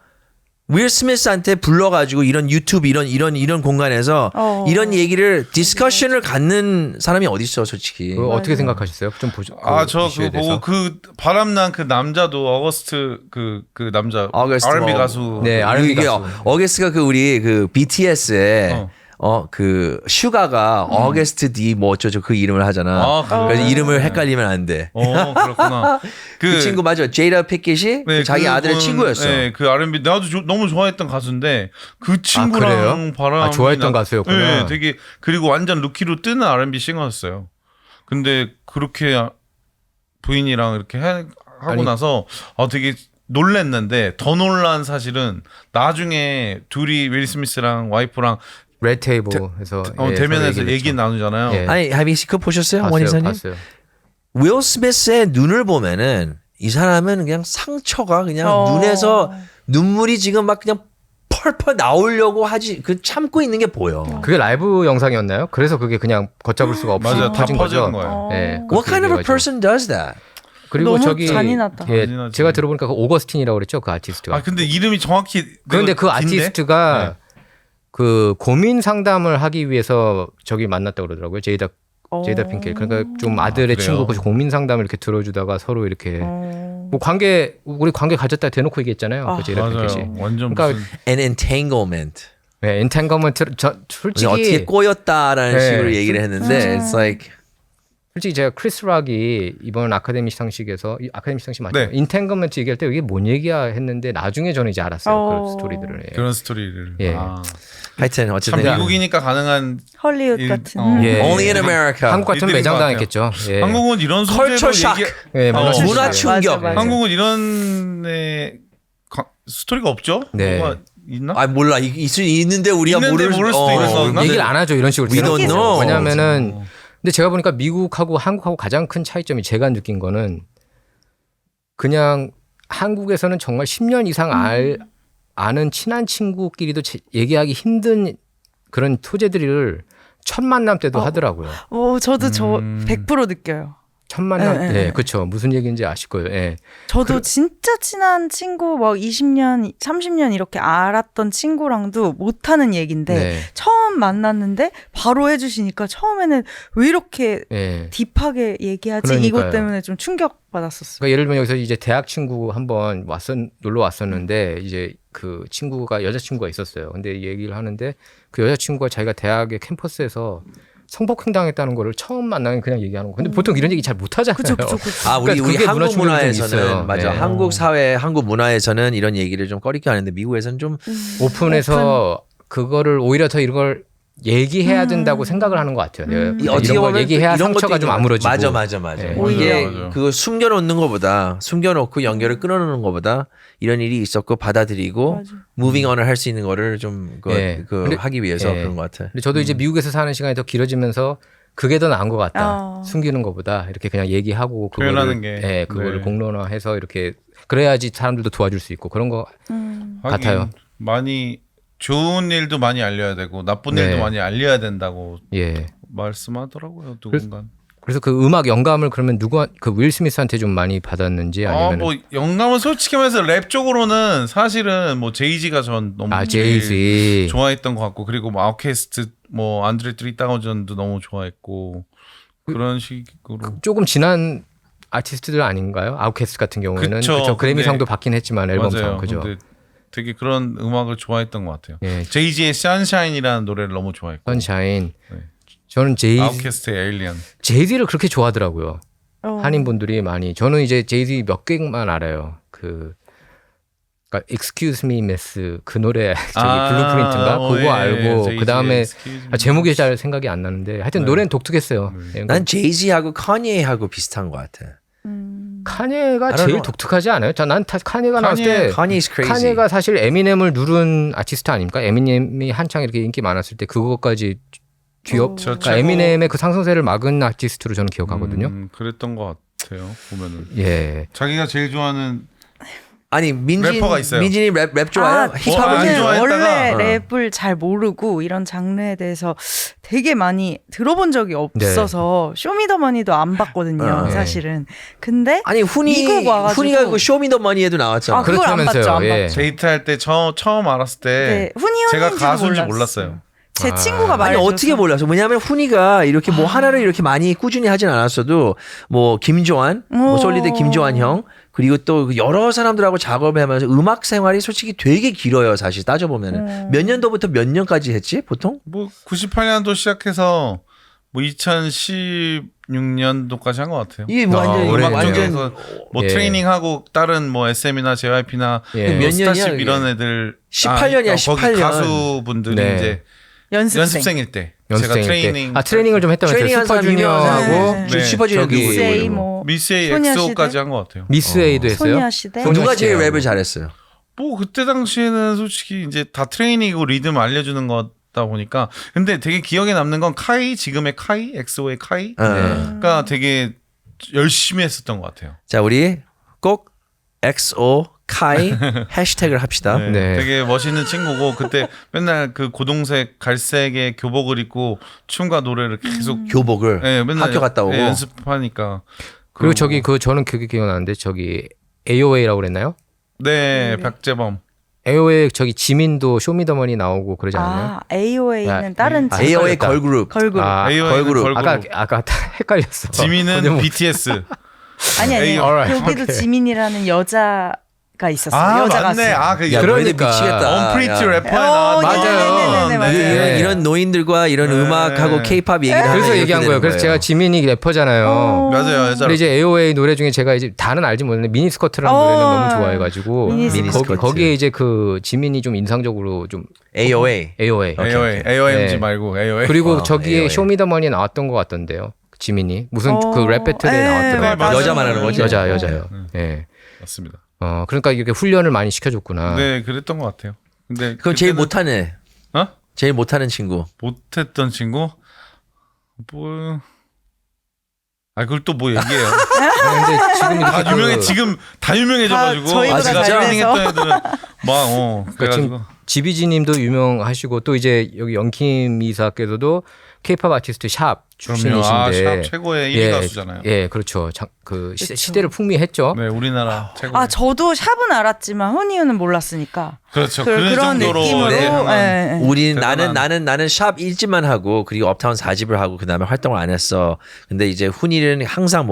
윌 스미스한테 불러가지고 이런 유튜브 이런 공간에서 이런 얘기를 디스커션을 갖는 사람이 어딨어 솔직히 그거 어떻게 생각하셨어요? 좀 보죠. 저 이슈에 그거 보고 대해서. 그 바람난 그 남자도 어거스트 그 남자 어거스트 R&B 뭐. 가수 네, R&B 이게 가수. 어게스트가 그 우리 그 BTS의 그 슈가가 어게스트 D 뭐 어쩌죠 그 이름을 하잖아. 아, 그래요? 그래서 이름을 헷갈리면 안 돼. 그렇구나. 그 친구 맞아. 제이다 피켓이 네, 자기 아들의 그분, 친구였어. 네, 그 R&B 나도 너무 좋아했던 가수인데 그 친구랑 그래요? 바람. 좋아했던 가수였구나. 네, 되게 그리고 완전 루키로 뜨는 R&B 싱어였어요. 근데 그렇게 부인이랑 이렇게 하고 아니. 나서 되게 놀랬는데 더 놀란 사실은 나중에 둘이 윌 스미스랑 와이프랑 레드 테이블에서 대면에서 얘기 나누잖아요. 예. 아니 하빈 씨 그거 보셨어요? 원희사님? 봤어요. 윌 스미스의 눈을 보면은 이 사람은 그냥 상처가 그냥 눈에서 눈물이 지금 막 그냥 펄펄 나오려고 하지 그 참고 있는 게 보여. 그게 라이브 영상이었나요? 그래서 그게 그냥 걷잡을 수가 없이 맞아요. 다 터진 거죠. 퍼지는 거예요. 예. What kind of a 그래가지고. person does that? 그리고 너무 저기 잔인하다. 예, 잔인하지. 제가 들어보니까 그 오거스틴이라고 그랬죠, 그 아티스트가. 근데 이름이 정확히 그런데 그 긴데? 아티스트가 그 고민 상담을 하기 위해서 저기 만났다고 그러더라고요. 제이다 핑켈. 그러니까 좀 아들의 그래요? 친구 그 고민 상담을 이렇게 들어주다가 서로 이렇게 뭐 우리 관계 가졌다 대놓고 얘기했잖아요. 그 제이다 핑켈이. 맞아요. 완전 그러니까 무슨 An entanglement. 네, 엔탱거먼트 솔직히 어떻게 꼬였다라는 네. 식으로 얘기를 했는데 it's like 솔직히 제가 크리스 락이 이번 아카데미 시상식에서 아카데미 시상식 맞죠? 네. 인텐거먼트 얘기할 때 이게 뭔 얘기야 했는데 나중에 저는 이제 알았어요. 그 스토리들을. 예. 그런 스토리를. 예. 하여튼 참 어쨌든 미국이니까 가능한 헐리우드 일- 같은. 예. Only in America. 한국 같으면 이들인 것 매장당했겠죠. 예. 한국은 이런 소재로 컬처 샥. 예, 문화 충격. 충격. 맞아. 한국은 이런 스토리가 없죠? 네. 뭐가 있나? 아 몰라 있는데 우리가 있는데 모를 수도 있어. 근데 얘기를 안 하죠. 이런 식으로. We don't 대놓고. know. 왜냐면은 근데 제가 보니까 미국하고 한국하고 가장 큰 차이점이 제가 느낀 거는 그냥 한국에서는 정말 10년 이상 아는 친한 친구끼리도 얘기하기 힘든 그런 소재들을 첫 만남 때도 하더라고요. 저도 저 100% 느껴요. 첫 만남 예, 예, 때 예. 그렇죠. 무슨 얘기인지 아실 거예요. 예. 저도 진짜 친한 친구 뭐 20년, 30년 이렇게 알았던 친구랑도 못하는 얘기인데 네. 처음 만났는데 바로 해주시니까 처음에는 왜 이렇게 예. 딥하게 얘기하지? 그러니까요. 이것 때문에 좀 충격 받았었어요. 그러니까 예를 들면 여기서 이제 대학 친구 한번 놀러 왔었는데 이제 그 친구가 여자친구가 있었어요. 근데 얘기를 하는데 그 여자친구가 자기가 대학의 캠퍼스에서 성폭행당했다는 거를 처음 만나면 그냥 얘기하는 거. 근데 보통 이런 얘기 잘 못하잖아요. 그쵸. 아, 우리 그게 한국 문화 충격이 좀 있어요. 문화에서는 맞아. 네. 한국 사회, 한국 문화에서는 이런 얘기를 좀 꺼리게 하는데 미국에서는 좀 오픈해서 그거를 오히려 더 이런 걸 얘기해야 된다고 생각을 하는 것 같아요. 이 이런 어떻게 걸 보면 얘기해야 이런 상처가 것도 좀 있는 아물어지고. 맞아. 네. 이게 맞아요. 그거 숨겨놓는 것보다 숨겨놓고 연결을 끊어놓는 것보다 이런 일이 있었고 받아들이고 맞아. 무빙 언을 할 수 있는 거를 좀 예. 근데- 하기 위해서 예. 그런 것 같아. 근데 저도 이제 미국에서 사는 시간이 더 길어지면서 그게 더 나은 것 같다. 어. 숨기는 것보다 이렇게 그냥 얘기하고 표현하는 그거를, 게. 예, 그거를 네. 공론화해서 이렇게 그래야지 사람들도 도와줄 수 있고 그런 거 하긴 같아요. 많이 좋은 일도 많이 알려야 되고 나쁜 네. 일도 많이 알려야 된다고 예. 말씀하더라고요 누군가. 그래서 그 음악 영감을 그러면 그 윌 스미스한테 좀 많이 받았는지 아니면 뭐 영감은 솔직히 말해서 랩 쪽으로는 사실은 뭐 제이지가 전 너무 제일 제이지 좋아했던 것 같고 그리고 뭐 아웃캐스트 뭐 안드레 3000도 너무 좋아했고 그런 식으로. 조금 지난 아티스트들 아닌가요? 아웃캐스트 같은 경우에는 그쵸. 그쵸, 그래미상도 근데- 받긴 했지만 앨범상 맞아요. 그죠. 근데 되게 그런 음악을 좋아했던 것 같아요. 예. 제이지의 선샤인이라는 노래를 너무 좋아했고 선샤인. 네. 저는 아웃캐스트의 에일리언. 제이지를 그렇게 좋아하더라고요. 어. 한인분들이 많이. 저는 이제 제이지 몇 개만 알아요. 그러니까 Excuse Me Miss 그 노래 저기 블루프린트인가 그거 알고 그 다음에 제목이 잘 생각이 안 나는데 하여튼 네. 노래는 독특했어요. 예, 난 제이지하고 카니에하고 비슷한 것 같아. 카니에가 I don't 제일 know. 독특하지 않아요? 난 카니에가 나왔을 때 Kanye's crazy. 카니에가 사실 에미넴을 누른 아티스트 아닙니까? 에미넴이 한창 이렇게 인기 많았을 때 그것까지 뒤엎. 저 그러니까 최고- 에미넴의 그 상승세를 막은 아티스트로 저는 기억하거든요. 그랬던 것 같아요. 보면은 예. 자기가 제일 좋아하는 아니 래퍼가 있어요. 민진이 랩 좋아요? 아, 힙합은 안 저는 좋아했다가- 원래 어. 랩을 잘 모르고 이런 장르에 대해서 되게 많이 들어본 적이 없어서 쇼미더머니도 안 봤거든요, 네. 사실은. 근데 아니 미국 와가지고- 훈이가 그 쇼미더머니에도 나왔잖아. 아, 그걸 안 봤죠, 안 그렇다면서요. 예. 봤죠. 데이트할 때 처음 알았을 때 네, 훈이 제가 언니인지도 가수인지 몰랐어요. 몰랐어요. 제 아. 친구가 아니 말해줘서. 어떻게 몰랐어? 왜냐하면 훈이가 이렇게 뭐 하나를 이렇게 많이 꾸준히 하진 않았어도 뭐 김조한, 뭐 오. 솔리드 김조한 형 그리고 또 여러 사람들하고 작업을 하면서 음악 생활이 솔직히 되게 길어요. 사실 따져보면은 몇 년도부터 몇 년까지 했지 보통? 뭐 98년도 시작해서 뭐 2016년도까지 한 것 같아요. 이게 아, 완전 오래 음악 했네요. 쪽에서 뭐 예. 트레이닝하고 다른 뭐 SM이나 JYP나 예. 몇 뭐 년이야, 스타쉽 이게? 이런 애들 18년이야, 거기 18년. 가수분들이 네. 이제 연습생. 연습생일 때 제가 연습생일 트레이닝 때. 트레이닝을 좀 했다면서요. 트레이닝한 사람 슈퍼주니어하고 유명하잖아요. 네. 슈퍼주니어 저기 누구 세이 누구? 뭐 미스의 소녀시대? 엑소까지 한 것 같아요. 미스 A도 했어요. 소녀시대. 누가 제일 소녀시대요. 랩을 잘했어요? 뭐 그때 당시에는 솔직히 이제 다 트레이닝이고 리듬 알려주는 거다 보니까 근데 되게 기억에 남는 건 카이 지금의 카이 엑소의 카이 어. 가 되게 열심히 했었던 것 같아요. 자 우리 꼭 XO 카이 해시태그를 합시다. 네, 네. 되게 멋있는 친구고 그때 맨날 그 고동색 갈색의 교복을 입고 춤과 노래를 계속 교복을 네, 맨날 학교 갔다 오고. 연습하니까 그리고 저기 저는 그게 기억나는데 저기 AOA라고 그랬나요? 네 박재범 AOA 저기 지민도 쇼미더머니 나오고 그러지 않나요? 아, AOA는 아, 다른 아, AOA 헷갈렸다. 걸그룹. 걸그룹. 아, AOA는 걸그룹. 아까 헷갈렸어. 지민은 근데 뭐- BTS 아니 A- alright, 여기도 okay. 지민이라는 여자가 있었어요. 아 여자 맞네 가수. 아그 야, 너희들 그러니까. 미치겠다. 언프리티 야. 래퍼에 어, 나왔던 네네네네, 맞아요. 예. 이런 노인들과 이런 네. 음악하고 케이팝 얘기를 하면 그래서 이렇게 얘기한 되는 거예요. 그래서 제가 지민이 래퍼잖아요. 어. 맞아요 여자 근데 이제 AOA 노래 중에 제가 이제 다는 알지 못했는데 미니스커트라는 어. 노래는 너무 좋아해가지고 미니스커트. 거기에 이제 그 지민이 좀 인상적으로 좀 AOA. AOA AOMG 네. 말고 AOA 그리고 어, 저기에 AOA. 쇼미더머니에 나왔던 것 같던데요. 지민이 무슨 어. 그 랩 배틀에 네, 나왔더라고요. 맞아요. 여자 말하는 거지? 여자요. 예. 맞습니다. 그러니까 이렇게 훈련을 많이 시켜줬구나. 네 그랬던 것 같아요. 근데 그럼 제일 그때는- 못하는 애. 어? 제일 못하는 친구. 못했던 친구 뭐. 아 그걸 또 뭐 얘기해요? 근데 지금 다 이렇게 유명해 그 지금 다 유명해져가지고 다 저희보다 제가 잘 트레이닝했던 돼서. 애들은 막 그래가지고 지비지님도 유명하시고 또 이제 여기 영킴 이사께서도 케이팝 아티스트 샵 출신이신데 샵 최고의 1위 가수잖아요. 예, 그렇죠. 그 그쵸. 시대를 풍미했죠. 네 우리나라 최고. 아 저도 샵은 알았지만 훈이유는 몰랐으니까. 그렇죠. 그런 정도로 느낌으로. 이제 예, 예. 우리 대단한. 나는 샵 1집만 하고 그리고 업타운 4집을 하고 그다음에 활동을 안 했어. 근데 이제 훈이는 항상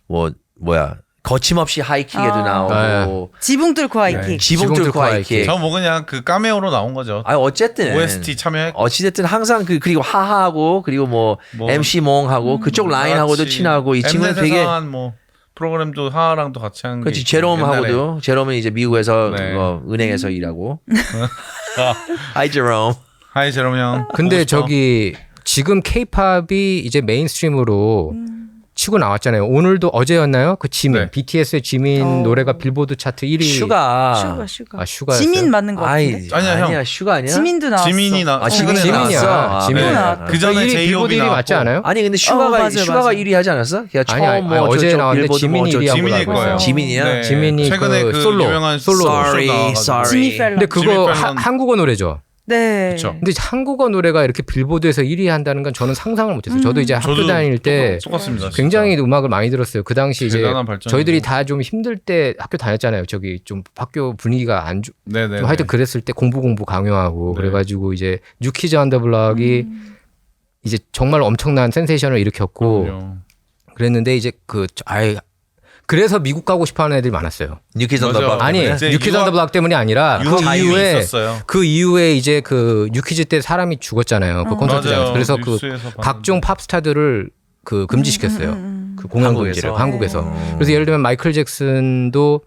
뭐야 거침없이 하이킥에도 나오고 지붕 뚫고 하이킥. 지붕 뚫고 하이킥. 저 뭐 그냥 그 카메오로 나온 거죠. 아 어쨌든 OST 참여했고. 어찌됐든 항상 그리고 하하하고 그리고 뭐 MC 몽하고 그쪽 라인하고도 친하고 이 친구는 되게 뭐 프로그램도 하하랑도 같이 한 게. 그렇지 제롬하고도 제롬은 이제 미국에서 네. 그거 은행에서 일하고. 하이 제롬. 하이 제롬 형. 근데 보고 싶어. 저기 지금 케이팝이 이제 메인스트림으로 치고 나왔잖아요. 오늘도 어제였나요? 그 지민 네. BTS의 지민 노래가 빌보드 차트 1위. 슈가. 슈가. 아 슈가였어요? 지민 맞는 거 같은데. 아니야, 형. 슈가 아니야? 지민도 나왔어. 지민이 나. 아, 지민이 최근에 나왔어. 지민이야. 아, 지민. 네. 나왔다. 그 전에 빌보드 제이홉이 1위 나왔고. 맞지 않아요? 아니 근데 슈가가 맞아요, 슈가가 맞아요. 1위 하지 않았어? 걔가 아니, 처음 아니, 뭐 어제 저쪽 나왔는데 빌보드 지민이 뭐 저- 1위 하고 지민일 나왔어요. 거예요. 지민이야? 네. 지민이 최근에 그 그 솔로. 유명한 솔로. Sorry, 나와가지고. sorry. 지미 펠런. 근데 그거 지민 한국어 노래죠. 네. 그쵸. 근데 한국어 노래가 이렇게 빌보드에서 1위 한다는 건 저는 상상을 못했어요. 저도 이제 학교 저도 다닐 때 똑같습니다. 굉장히 음악을 많이 들었어요. 그 당시 이제 대단한 발전이고. 저희들이 다 좀 힘들 때 학교 다녔잖아요. 저기 좀 학교 분위기가 안 좋. 네네. 하여튼 그랬을 때 공부 강요하고 네. 그래가지고 이제 뉴키즈 언더 블럭이 이제 정말 엄청난 센세이션을 일으켰고 그랬는데 이제 그래서 미국 가고 싶어하는 애들이 많았어요. 뉴키즈 온 더 맞아. 블록 아니 때문에? 이제 뉴키즈 언더 블럭 때문이 아니라 유학 그 자유이 이후에 있었어요. 그 이후에 이제 그 뉴키즈 때 사람이 죽었잖아요. 그 콘서트장에서. 맞아요. 그래서 그 뉴스에서 봤는데. 각종 팝스타들을 그 금지시켰어요. 그 공연 금지를 한국에서. 그래서 예를 들면 마이클 잭슨도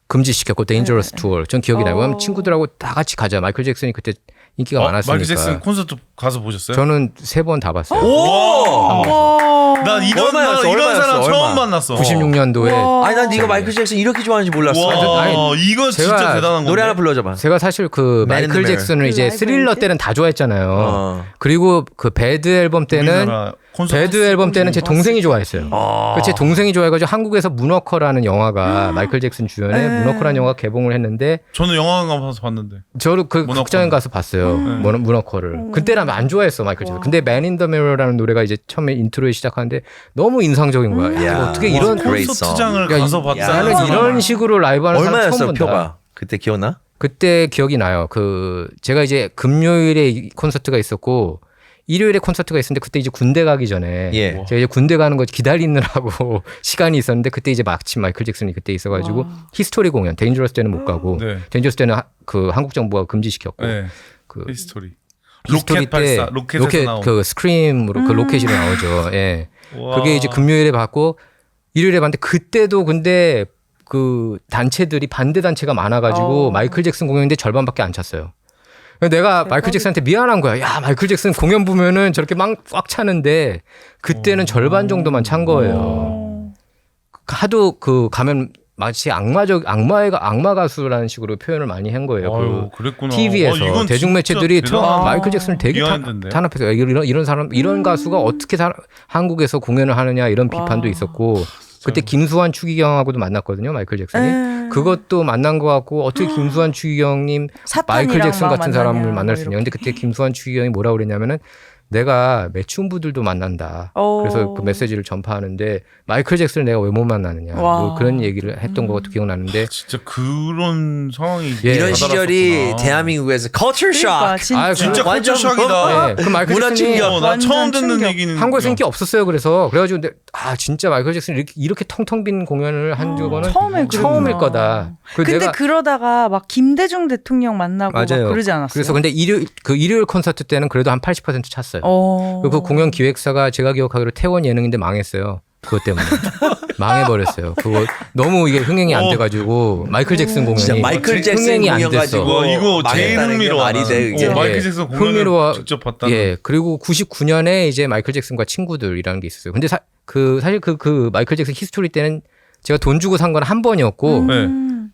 금지시켰고 데인저러스 투어. 전 기억이 나요. 왜냐면 친구들하고 다 같이 가자. 마이클 잭슨이 그때 인기가 많았으니까. 마이클 잭슨 콘서트 가서 보셨어요? 저는 3번 다 봤어요. 오! 나 이런 얼마였어? 이런 사람 얼마? 처음 만났어. 96년도에 아니 난 네가 마이클 잭슨 이렇게 좋아하는지 몰랐어. 와, 아니, 이거 진짜 제가 대단한 건데. 노래 하나 불러줘봐. 제가 사실 그 Man in 마이클 the 잭슨을 이제 라이브 스릴러 앨범? 때는 다 좋아했잖아요. 어. 그리고 그 배드 앨범 때는 우리나라 콘서트 배드 앨범 때는 제 동생이 좋아했어요. 아. 제 동생이 좋아해가지고 한국에서 문워커라는 영화가 마이클 잭슨 주연의 문워커라는 영화가 개봉을 했는데 저는 영화관 가서 봤는데. 저도 그 문워커. 극장에 가서 봤어요. 문워커를. 그때는 안 좋아했어 마이클 잭슨. 근데 Man in the Mirror라는 노래가 이제 처음에 인트로에 시작하는데 너무 인상적인 거야. 야, 이거 어떻게 이런 great 콘서트장을 야, 가서 이- 봤다는 나는 이런 식으로 라이브하는 사람 처음 얼마였어 본다. 표가? 그때 기억나? 그때 기억이 나요. 그 제가 이제 금요일에 이 콘서트가 있었고 일요일에 콘서트가 있었는데 그때 이제 군대 가기 전에 예. 제가 이제 군대 가는 거 기다리느라고 시간이 있었는데 그때 이제 마침 마이클 잭슨이 그때 있어가지고 히스토리 공연 데인저러스 때는 못 가고 네. 데인저러스 때는 그 한국 정부가 금지시켰고 네. 그 히스토리. 히스토리 로켓 발사. 로켓에서 로켓 나온. 그 스크림으로 그 로켓으로 나오죠. 예. 와. 그게 이제 금요일에 봤고 일요일에 봤는데 그때도 근데 그 단체들이 반대 단체가 많아가지고 마이클 잭슨 공연인데 절반밖에 안 찼어요. 내가 마이클 잭슨한테 미안한 거야. 야 마이클 잭슨 공연 보면은 저렇게 막 꽉 차는데 그때는 절반 정도만 찬 거예요. 하도 그 가면 마치 악마 가수라는 식으로 표현을 많이 한 거예요. 아유, 그 그랬구나. TV에서 이건 대중매체들이 진짜 대단한 마이클 잭슨을 되게 비하인드인데. 탄압해서 이런 사람 이런 가수가 어떻게 한국에서 공연을 하느냐 이런 비판도 있었고 그때 김수환 추기경하고도 만났거든요 마이클 잭슨이 그것도 만난 것 같고 어떻게 김수환 추기경님 마이클 잭슨 같은 사람을 만날 수 있냐 근데 그때 김수환 추기경이 뭐라 그랬냐면은 내가 매춘부들도 만난다. 그래서 그 메시지를 전파하는데 마이클 잭슨을 내가 왜 못 만나느냐. 뭐 그런 얘기를 했던 것도 기억나는데 진짜 그런 상황이 예. 이런 시절이 다다랐었구나. 대한민국에서 culture 그러니까 shock. 아, 진짜 완전 컬처 샥이다. 그 마이클 문화 잭슨이 충격. 나 처음 완전 듣는 충격. 얘기는 한국에서 인기 없었어요. 그래가지고 근데 진짜 마이클 잭슨이 이렇게 텅텅 빈 공연을 한 적은 처음일 처음일 거다. 근데 내가 그러다가 막 김대중 대통령 만나고 막 맞아요. 그러지 않았어요? 그래서 근데 일요일 콘서트 때는 그래도 한 80% 찼어요. 그 공연 기획사가 제가 기억하기로 태원 예능인데 망했어요. 그것 때문에 망해버렸어요. 그거 너무 이게 흥행이 안 돼가지고 마이클 잭슨 공연이 진짜 마이클 잭슨 흥행이 안 공연 됐어. 가지고 와, 이거 제일 망했다는 게 흥미로워. 말이 돼, 이게. 마이클 예. 잭슨 공연을 직접 봤다는. 예. 그리고 99년에 이제 마이클 잭슨과 친구들이라는 게 있었어요. 근데 사실 그 마이클 잭슨 히스토리 때는 제가 돈 주고 산 건 한 번이었고 네.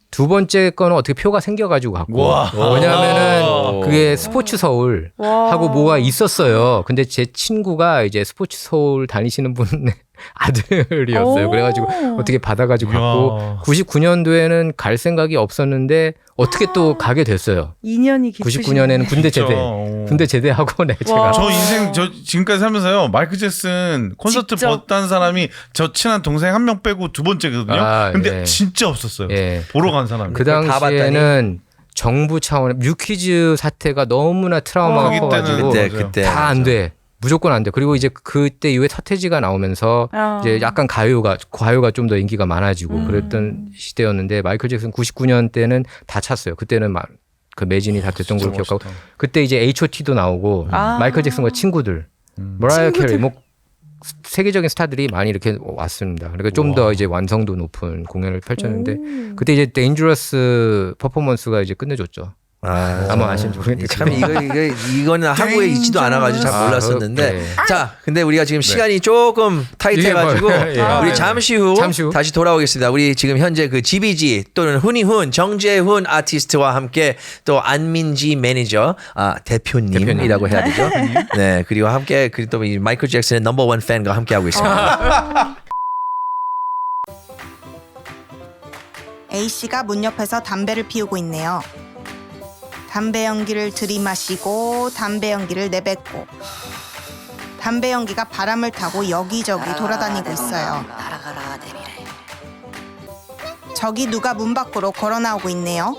두 번째 거는 어떻게 표가 생겨가지고 갔고 와. 왜냐하면은 그게 스포츠 서울 하고 뭐가 있었어요. 근데 제 친구가 이제 스포츠 서울 다니시는 분의 아들이었어요. 그래가지고 어떻게 받아가지고 갔고 이야. 99년도에는 갈 생각이 없었는데 어떻게 또 가게 됐어요. 2년이 깊으시네. 99년에는 군대 진짜. 제대. 군대 제대하고 네, 제가 와. 저 인생 저 지금까지 살면서요 마이클 잭슨 콘서트 직접. 봤다는 사람이 저 친한 동생 한 명 빼고 두 번째거든요. 아, 근데 예. 진짜 없었어요. 예. 보러 간 사람이. 그 다 당시에는 정부 차원의 뉴키즈 사태가 너무나 트라우마가 거기 커가지고 때는 그때 다 안 돼. 무조건 안 돼. 그리고 이제 그때 이후에 서태지가 나오면서 이제 약간 가요가 좀 더 인기가 많아지고 그랬던 시대였는데 마이클 잭슨 99년 때는 다 찼어요. 그때는 막 그 매진이 다 됐던 걸로 기억하고 그때 이제 H.O.T도 나오고 마이클 잭슨과 친구들, 머라이어 캐리 뭐 세계적인 스타들이 많이 이렇게 왔습니다. 그러니까 좀 더 이제 완성도 높은 공연을 펼쳤는데 그때 이제 데인저러스 퍼포먼스가 이제 끝내줬죠. 아마 아시는지 모르겠는데 참 이거는 한국에 있지도 않아가지고 잘 몰랐었는데 네. 자 근데 우리가 지금 시간이 조금 타이트해가지고 우리 잠시 후 다시 돌아오겠습니다. 우리 지금 현재 그 GBG 또는 훈이훈 정재훈 아티스트와 함께 또 안민지 매니저 대표님이라고 해야 되죠. 네 그리고 함께 그리고 또 이 마이클 잭슨의 넘버원 팬과 함께 하고 있습니다. A씨가 문 옆에서 담배를 피우고 있네요. 담배 연기를 들이마시고 담배 연기를 내뱉고 담배 연기가 바람을 타고 여기저기 돌아다니고 있어요. 저기 누가 문 밖으로 걸어 나오고 있네요.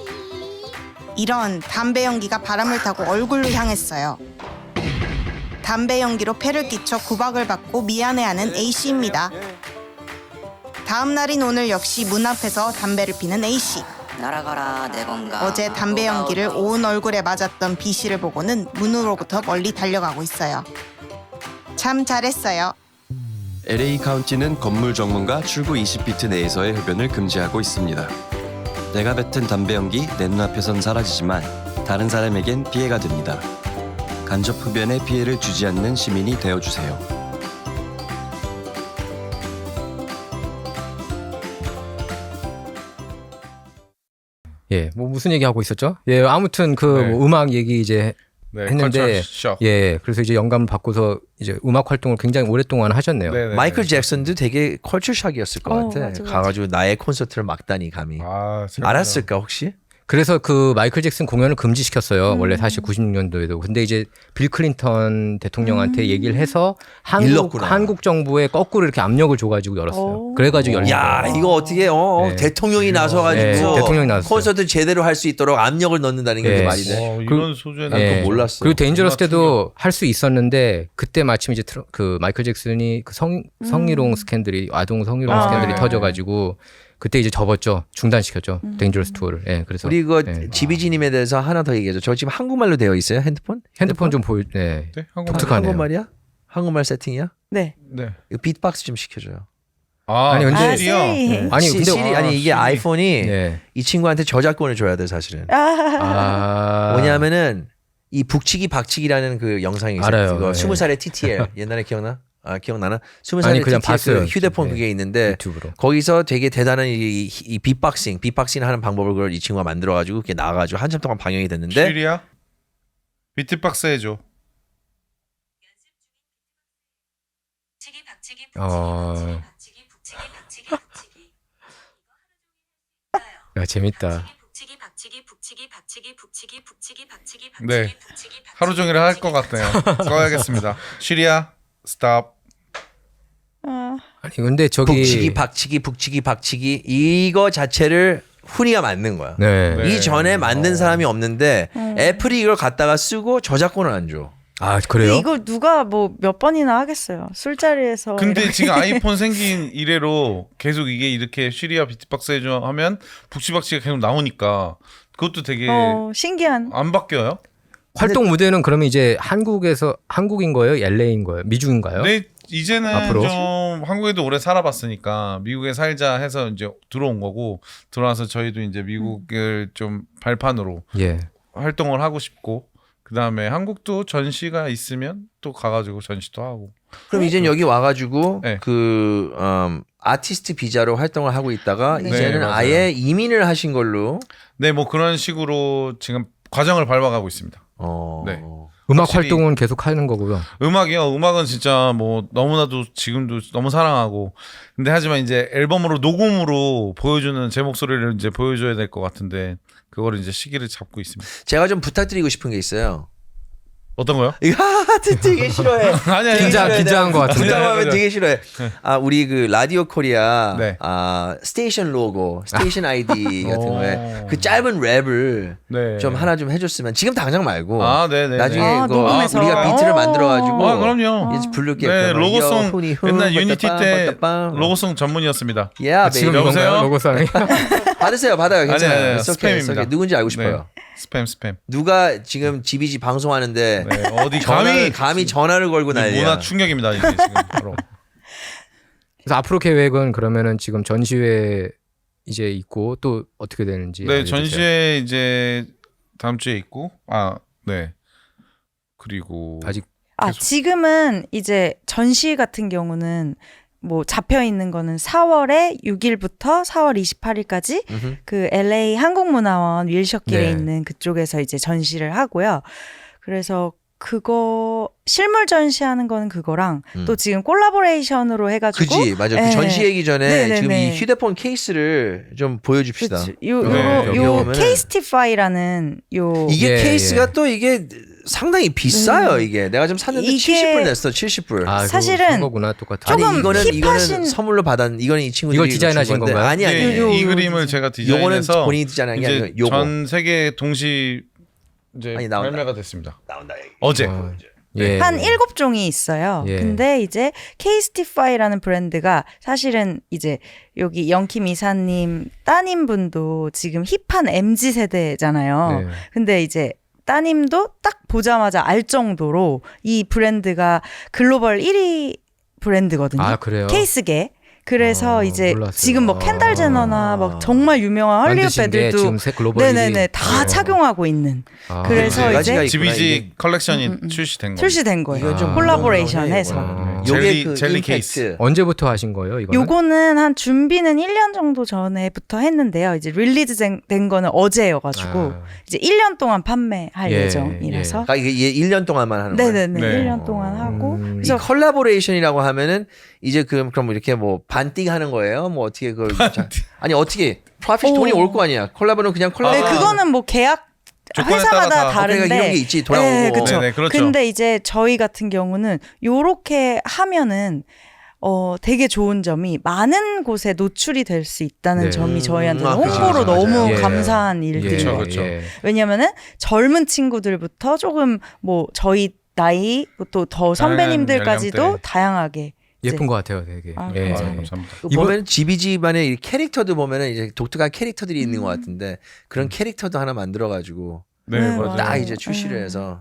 이런 담배 연기가 바람을 타고 얼굴로 향했어요. 담배 연기로 폐를 끼쳐 구박을 받고 미안해하는 A씨입니다. 다음 날인 오늘 역시 문 앞에서 담배를 피는 A씨. 어제 담배 연기를 온 얼굴에 맞았던 B씨를 보고는 문으로부터 멀리 달려가고 있어요. 참 잘했어요. LA 카운티는 건물 정문과 출구 20피트 내에서의 흡연을 금지하고 있습니다. 내가 뱉은 담배 연기 내 눈앞에선 사라지지만 다른 사람에겐 피해가 됩니다. 간접 흡연에 피해를 주지 않는 시민이 되어주세요. 예, 뭐 무슨 얘기 하고 있었죠? 예, 아무튼 그 네. 뭐 음악 얘기 이제 네, 했는데 컬처 쇼. 예, 그래서 이제 영감을 받고서 이제 음악 활동을 굉장히 오랫동안 하셨네요. 네네. 마이클 잭슨도 되게 컬처샥이었을 것 같아. 맞아. 가가지고 나의 콘서트를 막다니 감히. 재밌다. 알았을까 혹시? 그래서 그 마이클 잭슨 공연을 금지시켰어요. 원래 사실 96년도에도. 근데 이제 빌 클린턴 대통령한테 얘기를 해서 일렀구나. 한국 정부에 거꾸로 이렇게 압력을 줘가지고 열었어요. 오. 그래가지고 열린 야 거예요. 이거 어떻게 네. 대통령이 나서가지고 네, 대통령이 나섰어요. 콘서트 제대로 할 수 있도록 압력을 넣는다는 게 네. 말이 돼. 이런 소재는 난 그거 몰랐어. 그리고 데인저러스 때도 할 수 있었는데 그때 마침 이제 그 마이클 잭슨이 그 성희롱 스캔들이 아동 성희롱 스캔들이 네. 터져가지고 그때 이제 접었죠. 중단시켰죠. 데인저러스 투어를. 예, 그래서 우리 그 네. 지비지님에 대해서 하나 더 얘기해줘. 저 지금 한국말로 되어 있어요 핸드폰? 핸드폰 좀 보여. 네. 네? 한국말. 독특하네요. 한국말이야? 한국말 세팅이야? 네. 네. 이거 비트박스 좀 시켜줘요. 아니, 근데- 시리요? 세이. 아니 근데 시리, 아니 이게 시리. 아이폰이 네. 이 친구한테 저작권을 줘야 돼 사실은. 아. 뭐냐면은 이 북치기 박치기라는 그 영상이 있어요. 알아요. 그거 네. 20살의 TTL 옛날에 기억나? 기억나나? 20살의 아니, 그냥 TTL 봤어요. 그 휴대폰 네. 그게 있는데 유튜브로. 거기서 되게 대단한 이 비박싱 하는 방법을 그걸 이 친구가 만들어가지고 그게 나와가지고 한참 동안 방영이 됐는데 시리야? 비트박스 해줘. 야, 재밌다. 네. 하루 종일 할 것 같네요. 꺼야겠습니다. 시리야, 스탑. 아니 근데 저기 북치기 박치기 이거 자체를 훈이가 만든 거야. 네. 네. 이전에 만든 사람이 없는데 애플이 이걸 갖다가 쓰고 저작권을 안 줘. 아, 근데 그래요? 이걸 누가 뭐 몇 번이나 하겠어요. 술자리에서. 근데 이렇게. 지금 아이폰 생긴 이래로 계속 이게 이렇게 시리아 비트박스 해줘 하면 북치박치가 계속 나오니까 그것도 되게 신기한. 안 바뀌어요? 활동 무대는 그러면 이제 한국인 거예요? LA인 거예요? 미국인가요? 네, 이제는 앞으로? 좀 한국에도 오래 살아봤으니까 미국에 살자 해서 이제 들어온 거고 들어와서 저희도 이제 미국을 좀 발판으로 예. 활동을 하고 싶고 그 다음에 한국도 전시가 있으면 또 가가지고 전시도 하고. 그럼 이제는 여기 와가지고 네. 그 아티스트 비자로 활동을 하고 있다가 네. 이제는 네, 맞아요. 아예 이민을 하신 걸로. 네, 뭐 그런 식으로 지금 과정을 밟아가고 있습니다. 네. 음악 확실히- 활동은 계속 하는 거고요. 음악이요. 음악은 진짜 뭐 너무나도 지금도 너무 사랑하고 근데 하지만 이제 앨범으로 녹음으로 보여주는 제 목소리를 이제 보여줘야 될 것 같은데 그거를 이제 시기를 잡고 있습니다. 제가 좀 부탁드리고 싶은 게 있어요. 어떤 거요? 이거 되게 싫어해. 아니 긴장한 것 같은데. 긴장하면 되게 싫어해. 아 우리 그 라디오 코리아 네. 스테이션 로고, 스테이션 아이디 같은 거에 그 짧은 랩을 네. 좀 하나 좀 해줬으면 지금 당장 말고 네네. 나중에 아, 그거 녹음해서. 우리가 비트를 만들어가지고 그럼요. 이제 부를게. 네, 로고송 옛날 유니티 때 로고송 전문이었습니다. 야, 지금 여보세요? 이건가요? 로고상이? 받아요. 괜찮아요. 아니, It's okay, 스팸입니다. it's okay. 누군지 알고 싶어요. 스팸. 누가 지금 GBG 방송하는데 네, 어디 감히 전화를 걸고 난리야. 문화 충격입니다. 이게 지금 바로. 그래서 앞으로 계획은 그러면은 지금 전시회 이제 있고 또 어떻게 되는지. 네, 알려주세요. 전시회 이제 다음 주에 있고, 네. 그리고 아직 지금은 이제 전시 같은 경우는 뭐 잡혀 있는 거는 4월에 6일부터 4월 28일까지 음흠. 그 LA 한국문화원 윌셔길에 네. 있는 그쪽에서 이제 전시를 하고요. 그래서 그거 실물 전시하는 거는 그거랑 또 지금 콜라보레이션으로 해가지고 그지 맞아. 그 네. 전시회기 전에 네네네. 지금 이 휴대폰 케이스를 좀 보여줍시다. 그치. 네, 여기 요 보면은 케이스티파이라는 요 이게 예, 케이스가 예. 또 이게 상당히 비싸요. 이게 내가 좀 샀는데 이게 70불 냈어. 70불. 그거 사실은 산 거구나 똑같아. 조금 이거는 힙하신- 선물로 받은 이거는 이 친구들이 이걸 디자인하신 준 건데. 건가요? 아니 네, 요- 이 요- 그림을 제가 요거는 디자인해서 본인이 디자인한 게 아니고 이제 요거 전 세계 동시 이제 아니, 나온다. 발매가 됐습니다. 나온다. 어제. 예. 한 7종이 있어요. 예. 근데 이제 케이스티파이라는 브랜드가 사실은 이제 여기 영킴 이사님 따님분도 지금 힙한 MZ 세대잖아요. 네. 근데 이제 따님도 딱 보자마자 알 정도로 이 브랜드가 글로벌 1위 브랜드거든요. 아 그래요. 케이스계. 그래서 이제 몰랐어요. 지금 뭐 켄달 제너나 막 정말 유명한 헐리우드 만드신 게 배들도 지금 새 글로벌 네네네 1위. 다 착용하고 있는 아, 그래서 두 이제 가지가 있구나, GBG 이게. 컬렉션이 출시된 거예요. 출시된 거예요. 이건 좀 콜라보레이션해서. 아. 요게 그 젤리 임팩트. 케이스. 언제부터 하신 거예요? 이거는? 요거는 한 준비는 1년 정도 전에부터 했는데요. 이제 릴리즈 된 거는 어제여가지고 아. 이제 1년 동안 판매할 예, 예정이라서. 그러니까 이게 1년 동안만 하는 거예요. 네네네. 네. 1년 동안 하고. 음. 이 그래서 콜라보레이션이라고 하면은 이제 그럼 이렇게 뭐 반띵 하는 거예요? 뭐 어떻게 그걸 아니 어떻게 프로핏 돈이 올 거 아니야? 콜라보는 그냥 콜라보. 네, 그거는 뭐 계약 조건에 회사마다 따라 다 다른데. 그러니까 이런 게 있지, 돌아오고. 네, 그쵸. 네네, 그렇죠. 근데 이제 저희 같은 경우는 요렇게 하면은 되게 좋은 점이 많은 곳에 노출이 될 수 있다는 네. 점이 저희한테는 그치, 홍보로 그치, 맞아요. 너무 예. 감사한 일들이에요. 그쵸, 그쵸. 왜냐면은 젊은 친구들부터 조금 뭐 저희 나이 또 더 선배님들까지도 연령대. 다양하게 예쁜 것 같아요, 되게. 아, 예. 감사합니다. 감사합니다. 보면 GBG만의 이 캐릭터도 보면은 이제 독특한 캐릭터들이 있는 것 같은데 그런 캐릭터도 하나 만들어가지고 네, 네, 맞아요. 딱 맞아요. 이제 출시를 해서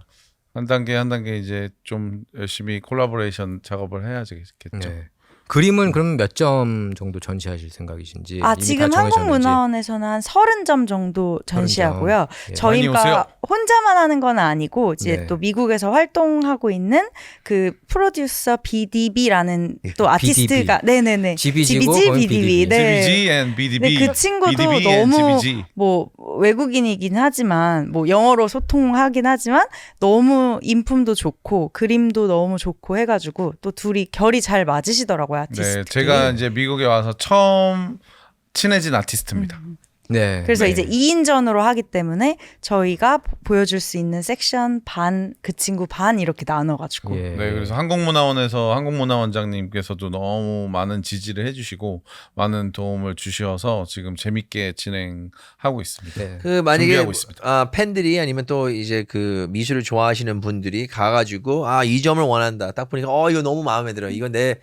한 단계 이제 좀 열심히 콜라보레이션 작업을 해야겠죠. 네. 그림은 그럼 몇 점 정도 전시하실 생각이신지? 이미 다 지금 정해졌는지? 한국문화원에서는 한 30점 정도 전시하고요. 30점. 예. 많이 저희가 오세요. 혼자만 하는 건 아니고 이제 네. 또 미국에서 활동하고 있는 그 프로듀서 BDB라는 또 아티스트가 네네네 GBG고 GBG, 거긴 BDB BDB. 네. GBG and BDB. 네, 그 친구도 BDB and 너무 GBG. 뭐 외국인이긴 하지만 뭐 영어로 소통하긴 하지만 너무 인품도 좋고 그림도 너무 좋고 해가지고 또 둘이 결이 잘 맞으시더라고요 아티스트. 네, 제가 이제 미국에 와서 처음 친해진 아티스트입니다. 네. 그래서 네. 이제 2인전으로 하기 때문에 저희가 보여줄 수 있는 섹션 반, 그 친구 반 이렇게 나눠가지고. 예. 네, 그래서 한국문화원에서 한국문화원장님께서도 너무 많은 지지를 해주시고 많은 도움을 주셔서 지금 재밌게 진행하고 있습니다. 네. 그 만약에 준비하고 있습니다. 팬들이 아니면 또 이제 그 미술을 좋아하시는 분들이 가가지고 이 점을 원한다. 딱 보니까 이거 너무 마음에 들어. 이거 내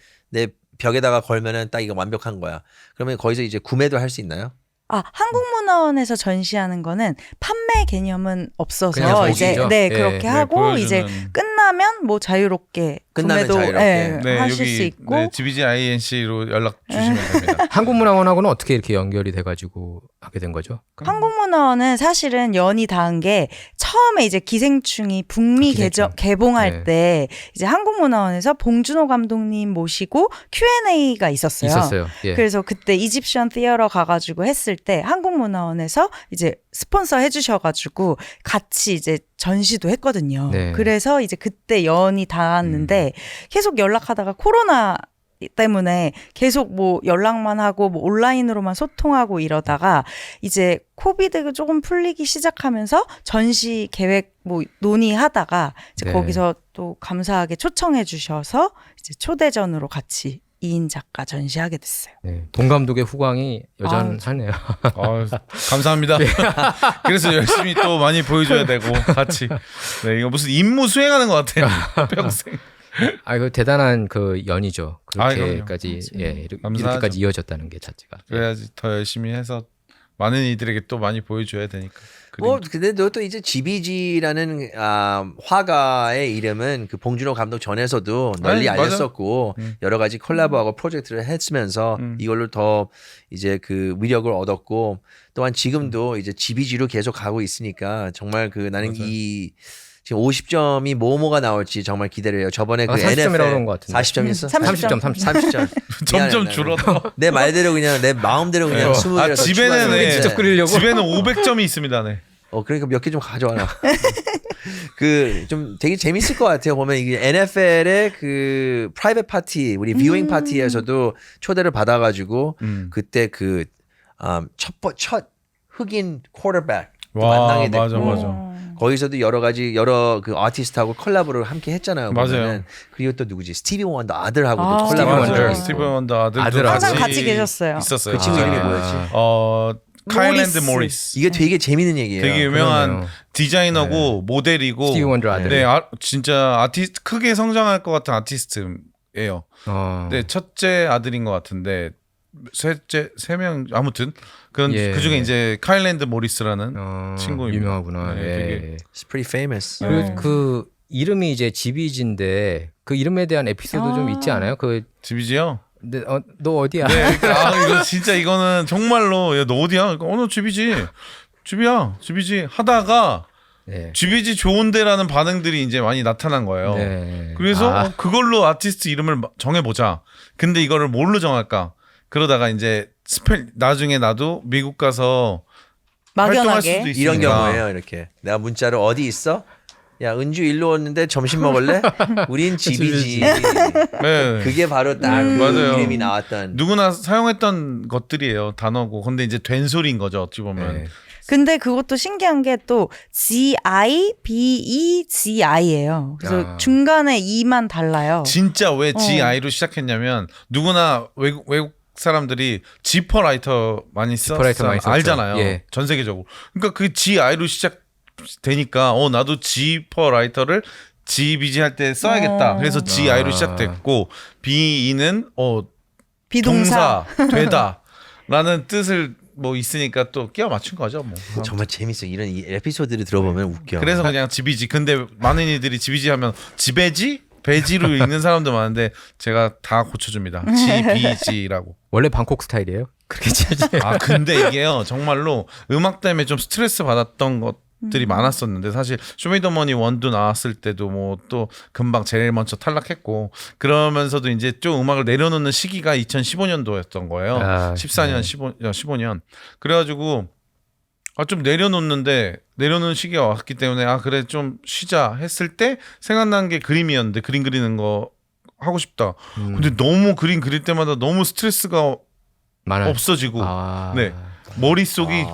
벽에다가 걸면은 딱 이거 완벽한 거야. 그러면 거기서 이제 구매도 할 수 있나요? 한국문화원에서 전시하는 거는 판매 개념은 없어서 그냥 이제 전시죠? 네, 예. 그렇게 네, 하고 보여주는- 이제 끝나면 뭐 자유롭게 끝나면 구매도 자유롭게. 예, 하실 수 있고 네, GBG INC로 연락 주시면 됩니다. 한국문화원하고는 어떻게 이렇게 연결이 돼가지고 하게 된 거죠? 한국문화원은 사실은 연이 닿은 게 처음에 이제 기생충이 북미 기생충. 개봉할 네. 때 이제 한국문화원에서 봉준호 감독님 모시고 Q&A가 있었어요. 예. 그래서 그때 이집션 티어러 가가지고 했을 때 한국문화원에서 이제 스폰서 해주셔가지고 같이 이제 전시도 했거든요. 네. 그래서 이제 그때 연이 닿았는데 계속 연락하다가 코로나 때문에 계속 뭐 연락만 하고 뭐 온라인으로만 소통하고 이러다가 이제 코비드가 조금 풀리기 시작하면서 전시 계획 뭐 논의하다가 이제 네. 거기서 또 감사하게 초청해 주셔서 이제 초대전으로 같이 2인 작가 전시하게 됐어요. 네. 동 감독의 후광이 여전하네요. 감사합니다. 그래서 열심히 또 많이 보여줘야 되고 같이. 네, 이거 무슨 임무 수행하는 것 같아요. 평생. 아, 이거 대단한 그 연이죠. 그럼요. 그렇게까지 감사하죠. 이렇게까지 이어졌다는 게 자체가. 그래야지 더 열심히 해서 많은 이들에게 또 많이 보여줘야 되니까. 근데 너 또 이제 GBG라는 화가의 이름은 그 봉준호 감독 전에서도 널리 아니, 맞아. 알렸었고 여러 가지 콜라보하고 프로젝트를 했으면서 이걸로 더 이제 그 위력을 얻었고 또한 지금도 이제 GBG로 계속 가고 있으니까 정말 그 나는 맞아요. 이 지금 50점이 뭐가 나올지 정말 기대를 해요. 저번에 그 40점이라고 NFL 그런 것 같은데. 40점 있어? 30점. 30점. 점점 줄어들어. 내 말대로 그냥 내 마음대로 그냥 20개라서 집에는 네, 직접 끓이려고? 집에는 500점이 있습니다. 네. 그러니까 몇 개 좀 가져와라. 그 좀 되게 재밌을 것 같아요. 보면 이게 NFL의 그 프라이빗 파티, 우리 뷰잉 파티에서도 초대를 받아가지고 그때 그 첫 흑인 쿼터백 만나게 됐고 맞아 맞아. 거기서도 여러 그 아티스트하고 콜라보를 함께 했잖아요. 맞아요. 보면은. 그리고 또 누구지? 스티비 원더 아들하고도 아, 스티비 콜라보를 원더. 했고. 스티븐 원더 아들도 아들하고. 항상 같이 계셨어요. 있었어요. 그 친구 이름이 아. 뭐였지? 카일랜드 모리스. 모리스. 이게 되게 재밌는 얘기예요. 되게 유명한 그러네요. 디자이너고 모델이고 스티비 원더 아들. 네, 진짜 아티스트 크게 성장할 것 같은 아티스트예요. 네, 첫째 아들인 것 같은데 셋째 3명 아무튼 그 중에 이제 카일랜드 모리스라는 친구입니다. 유명하구나. 네, 예. 되게 It's pretty famous. 그리고 그 이름이 이제 지비지인데 그 이름에 대한 에피소드 좀 있지 않아요? 그 집이지요? 근데 너 어디야? 네, 이거 진짜 이거는 정말로 야, 너 어디야? 너 집이지. 집이야. 집이지. 하다가 네. 집이지 좋은데라는 반응들이 이제 많이 나타난 거예요. 네. 그래서 그걸로 아티스트 이름을 정해보자. 근데 이거를 뭘로 정할까? 그러다가 이제 나중에 나도 미국 가서 활동할 수도 막연하게. 있으니까. 이런 경우예요. 이렇게 내가 문자로 어디 있어? 야 은주 일로 왔는데 점심 먹을래? 우린 집이지. 네. 그게 바로 딱 그 맞아요. 이름이 나왔던. 누구나 사용했던 것들이에요. 단어고. 근데 이제 된 소리인 거죠. 어찌 보면. 네. 근데 그것도 신기한 게 또 GIBEGI예요. 그래서 중간에 E만 달라요. 진짜 왜 GI로 시작했냐면 누구나 외국 사람들이 지퍼라이터 많이 지퍼라이터 많이 썼죠. 알잖아요. 예. 전 세계적으로. 그러니까 그 GI로 시작되니까 나도 지퍼라이터를 GBG 할 때 써야겠다. 그래서 GI로 시작됐고 BE는 비동사. 동사 되다라는 뜻을 뭐 있으니까 또 끼워 맞춘 거죠. 뭐. 정말 재밌어. 이런 이 에피소드를 들어보면 웃겨. 그래서 그냥 집이지. 근데 많은 이들이 집이지 하면 지배지? 배지로 읽는 사람도 많은데 제가 다 고쳐줍니다. GBG라고. 원래 방콕 스타일이에요? 그렇게 치지. 근데 이게요 정말로 음악 때문에 좀 스트레스 받았던 것들이 많았었는데 사실 쇼미더머니 원도 나왔을 때도 뭐 또 금방 제일 먼저 탈락했고 그러면서도 이제 좀 음악을 내려놓는 시기가 2015년도였던 거예요. 14년, 15년. 그래가지고 좀 내려놓는 시기가 왔기 때문에 그래 좀 쉬자 했을 때 생각난 게 그림이었는데 그림 그리는 거 하고 싶다. 근데 너무 그림 그릴 때마다 너무 스트레스가 많아요. 없어지고 네 머릿속이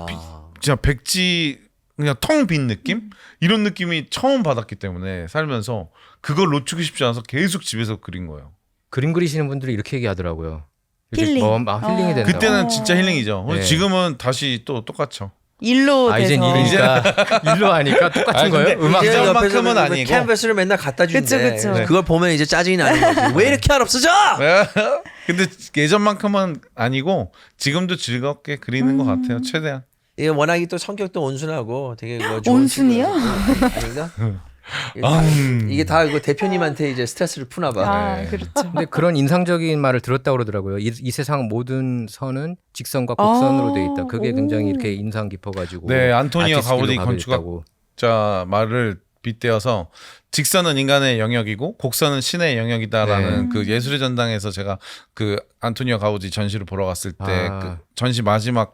진짜 백지 그냥 텅 빈 느낌? 이런 느낌이 처음 받았기 때문에 살면서 그걸 놓치고 싶지 않아서 계속 집에서 그린 거예요. 그림 그리시는 분들이 이렇게 얘기하더라고요. 힐링. 힐링이 된다. 그때는 진짜 힐링이죠. 네. 지금은 다시 또 똑같죠. 일로 돼서. 이젠 일로 하니까 똑같은 거예요? 음악 이제 예전만큼은 옆에서 그 아니고. 캔버스를 맨날 갖다 주는데 그쵸, 그쵸. 그걸 보면 이제 짜증이 나는 거지. 왜 이렇게 안 없어져? 근데 예전만큼은 아니고 지금도 즐겁게 그리는 것 같아요. 최대한. 이게 워낙에 또 성격도 온순하고 되게 뭐 좋은 온순이요? 친구라서. 아닌가? 이게 다 이거 대표님한테 이제 스트레스를 푸나 봐. 그렇죠. 근데 그런 인상적인 말을 들었다고 그러더라고요. 이 세상 모든 선은 직선과 곡선으로 돼 있다. 그게 굉장히 이렇게 인상 깊어가지고. 네, 안토니오 아티스트로 가우디 가보겠다고. 건축학자 말을 빗대어서 직선은 인간의 영역이고 곡선은 신의 영역이다라는 그 예술의 전당에서 제가 그 안토니오 가우디 전시를 보러 갔을 때 그 전시 마지막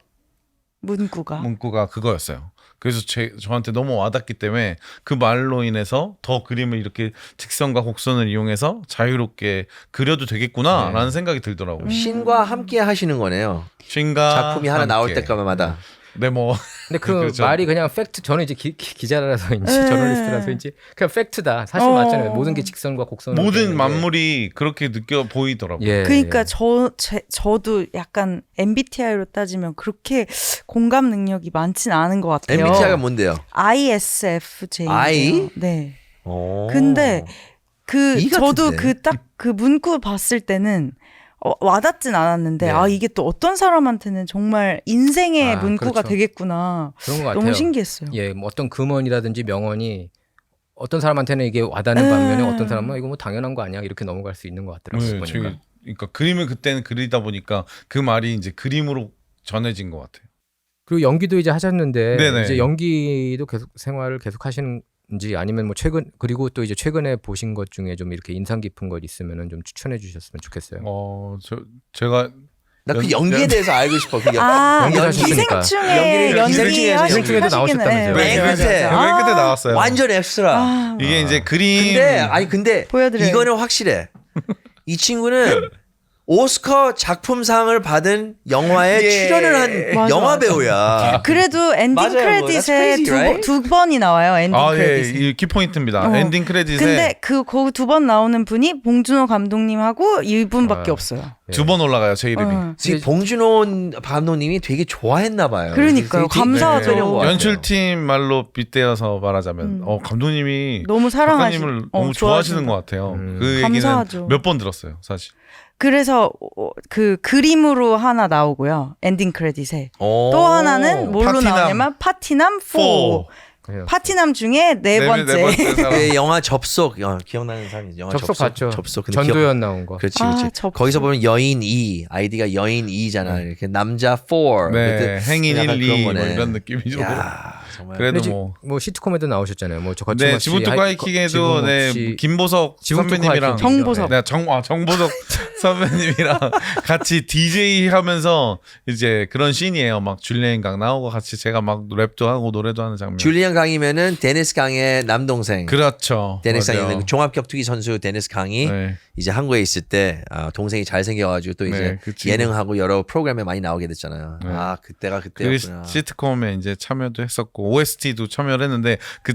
문구가. 문구가 그거였어요. 그래서 저한테 너무 와닿기 때문에 그 말로 인해서 더 그림을 이렇게 직선과 곡선을 이용해서 자유롭게 그려도 되겠구나라는 생각이 들더라고요. 신과 함께 하시는 거네요. 신과 작품이 하나 나올 함께. 때마다. 네, 뭐 근데 그 그렇죠. 말이 그냥 팩트. 저는 이제 기자라서인지 네. 저널리스트라서인지 그냥 팩트다. 사실 맞잖아요. 모든 게 직선과 곡선으로 모든 되는데. 만물이 그렇게 느껴 보이더라고요. 예, 그러니까 예. 저도 약간 MBTI로 따지면 그렇게 공감 능력이 많진 않은 것 같아요. MBTI가 뭔데요? ISFJ. I? 네. 오. 근데 E 저도 같은데? 그 문구 봤을 때는 와닿진 않았는데 네. 아 이게 또 어떤 사람한테는 정말 인생의 문구가 그렇죠. 되겠구나. 그런 것 같아요. 너무 신기했어요. 예, 뭐 어떤 금언이라든지 명언이 어떤 사람한테는 이게 와닿는 반면에 어떤 사람은 이거 뭐 당연한 거 아니야 이렇게 넘어갈 수 있는 것 같더라고요. 네, 보니까. 그러니까 그림을 그때는 그리다 보니까 그 말이 이제 그림으로 전해진 것 같아요. 그리고 연기도 이제 하셨는데 네네. 이제 연기도 계속 생활을 계속 하시는지 아니면 뭐 그리고 또 이제 최근에 보신 것 중에 좀 이렇게 인상 깊은 것 있으면은 좀 추천해 주셨으면 좋겠어요. 제가 나 그 연기에 대해서 알고 싶어. 그 연기를 하셨으니까. 기생충에 연기를 연기 기생충에서 기생충에도 나오셨다면서요. 맨 끝에. 맨 끝에 나왔어요. 완전 엑스트라. 아, 이게 이제 그림 근데 보여드려요. 이거는 확실해. 이 친구는 오스카 작품상을 받은 영화에 출연을 한 맞아, 영화 맞아. 배우야. 그래도 엔딩 맞아요. 크레딧에 That's crazy, right? 두 번이 나와요. 엔딩 아, 예, 크레딧. 이 키포인트입니다. 엔딩 크레딧에 근데 거기 두 번 나오는 분이 봉준호 감독님하고 이분밖에 아. 없어요. 두 번 올라가요, 제 이름이. 지금 봉준호 감독님이 되게 좋아했나 봐요. 그러니까요. 되게 감사하죠. 매력인 것 같아요. 연출팀 말로 빗대어서 말하자면 감독님이 너무 사랑하시. 작가님을 너무 좋아하시는 것 같아요. 그 감사하죠. 얘기는 몇 번 들었어요, 사실. 그래서 그 그림으로 하나 나오고요. 엔딩 크레딧에. 오. 또 하나는 뭘로 파티남. 나오냐면 파티남 4. 그래요. 파티남 중에 네 번째. 네 번째 사람. 그 영화 접속 기억나는 사람이 영화 접속 봤죠. 접속. 근데 전도연 나온 거. 그렇지, 아, 그렇지. 접속. 거기서 보면 여인 2, 아이디가 여인 2잖아. 이렇게 남자 4. 네, 행인 1, 2 뭐 이런 느낌이죠. 야, 정말. 그래도 근데 뭐 시트콤에도 나오셨잖아요. 뭐 저 네, 거침없이 지붕 하이킹에도 네, 김보석 지붕 선배님이랑 하이킹. 정보석. 네, 정보석 선배님이랑 같이 DJ 하면서 이제 그런 씬이에요. 막 줄리엔 강 나오고 같이 제가 막 랩도 하고 노래도 하는 장면. 줄리안 강이면은 데니스 강의 남동생. 그렇죠. 데니스 맞아요. 강이 종합격투기 선수 데니스 강이 네. 이제 한국에 있을 때 동생이 잘생겨가지고 또 이제 네, 그 친구. 예능하고 여러 프로그램에 많이 나오게 됐잖아요. 네. 아 그때가 그 그때였구나. 시트콤에 이제 참여도 했었고 OST도 참여를 했는데 그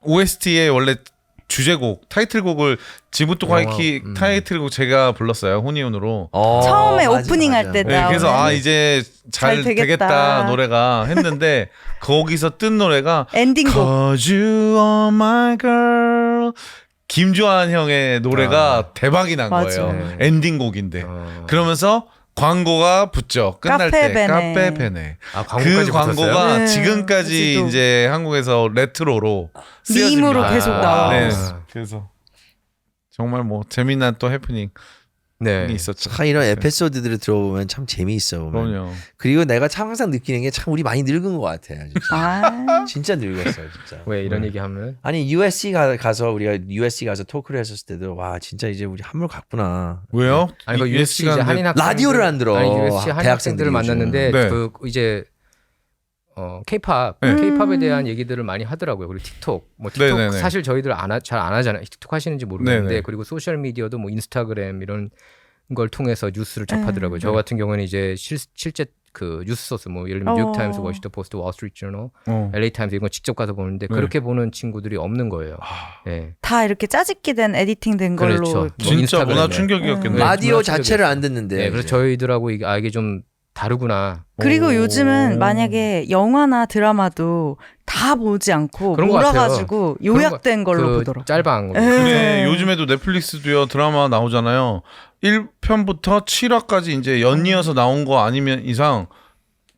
OST의 원래 주제곡 타이틀곡을 지붕 하이킹 타이틀곡 제가 불렀어요. 혼이온으로. 처음에 맞아, 오프닝 맞아. 할 때. 네, 그래서 나오는. 이제 잘 잘 되겠다. 되겠다 노래가 했는데 거기서 뜬 노래가 엔딩곡. Cause you are my girl. 김주한 형의 노래가 대박이 난 맞아. 거예요. 엔딩곡인데. 그러면서 광고가 붙죠. 끝날 때 카페베네. 카페베네. 아, 광고까지 그 광고가 붙었어요? 네, 지금까지 아직도. 이제 한국에서 레트로로 쓰여집니다. 밈으로 계속 나와. 네. 그래서 정말 뭐 재미난 또 해프닝이 네. 있었죠. 참 이런 에피소드들을 들어보면 참 재미있어. 보면. 그럼요. 그리고 내가 참 항상 느끼는 게 참 우리 많이 늙은 것 같아요. 진짜, 아. 진짜 늙었어요, 진짜. 왜 이런 얘기 하면 아니 가서 우리가 USC 가서 토크를 했었을 때도 와 진짜 이제 우리 한물 갔구나. 왜요? 아니 그 USC 이제 한인 학생 라디오를 안 들어. 아니 USC 한인 대학생들이 학생들을 만났는데 요즘. 네. 그 이제 K-팝, 네. K-팝에 대한 얘기들을 많이 하더라고요. 그리고 틱톡, 뭐 틱톡 네네네. 사실 저희들 잘 안 하잖아요. 틱톡 하시는지 모르겠는데 네네. 그리고 소셜 미디어도 뭐 인스타그램 이런 걸 통해서 뉴스를 접하더라고요. 저 같은 경우는 이제 실제 그 뉴스 소스 뭐 예를 들면 뉴욕 타임스, 워싱턴 포스트, 월스트리트 저널, LA 타임스 이런 거 직접 가서 보는데 네. 그렇게 보는 친구들이 없는 거예요. 네. 다 이렇게 짜집기 된 에디팅 된 걸로. 그렇죠. 뭐 진짜 인스타그램에. 문화 충격이었겠네. 네. 라디오 문화 자체를 충격이었어요. 안 듣는데. 네, 그래서 저희들하고 이게 좀 다르구나. 그리고 오. 요즘은 만약에 영화나 드라마도 다 보지 않고 그런 것 같아요. 몰아가지고 요약된 걸로 그 보더라고요. 짤방. 네. 근데 요즘에도 넷플릭스도요 드라마 나오잖아요. 1편부터 7화까지 이제 연이어서 나온 거 아니면 이상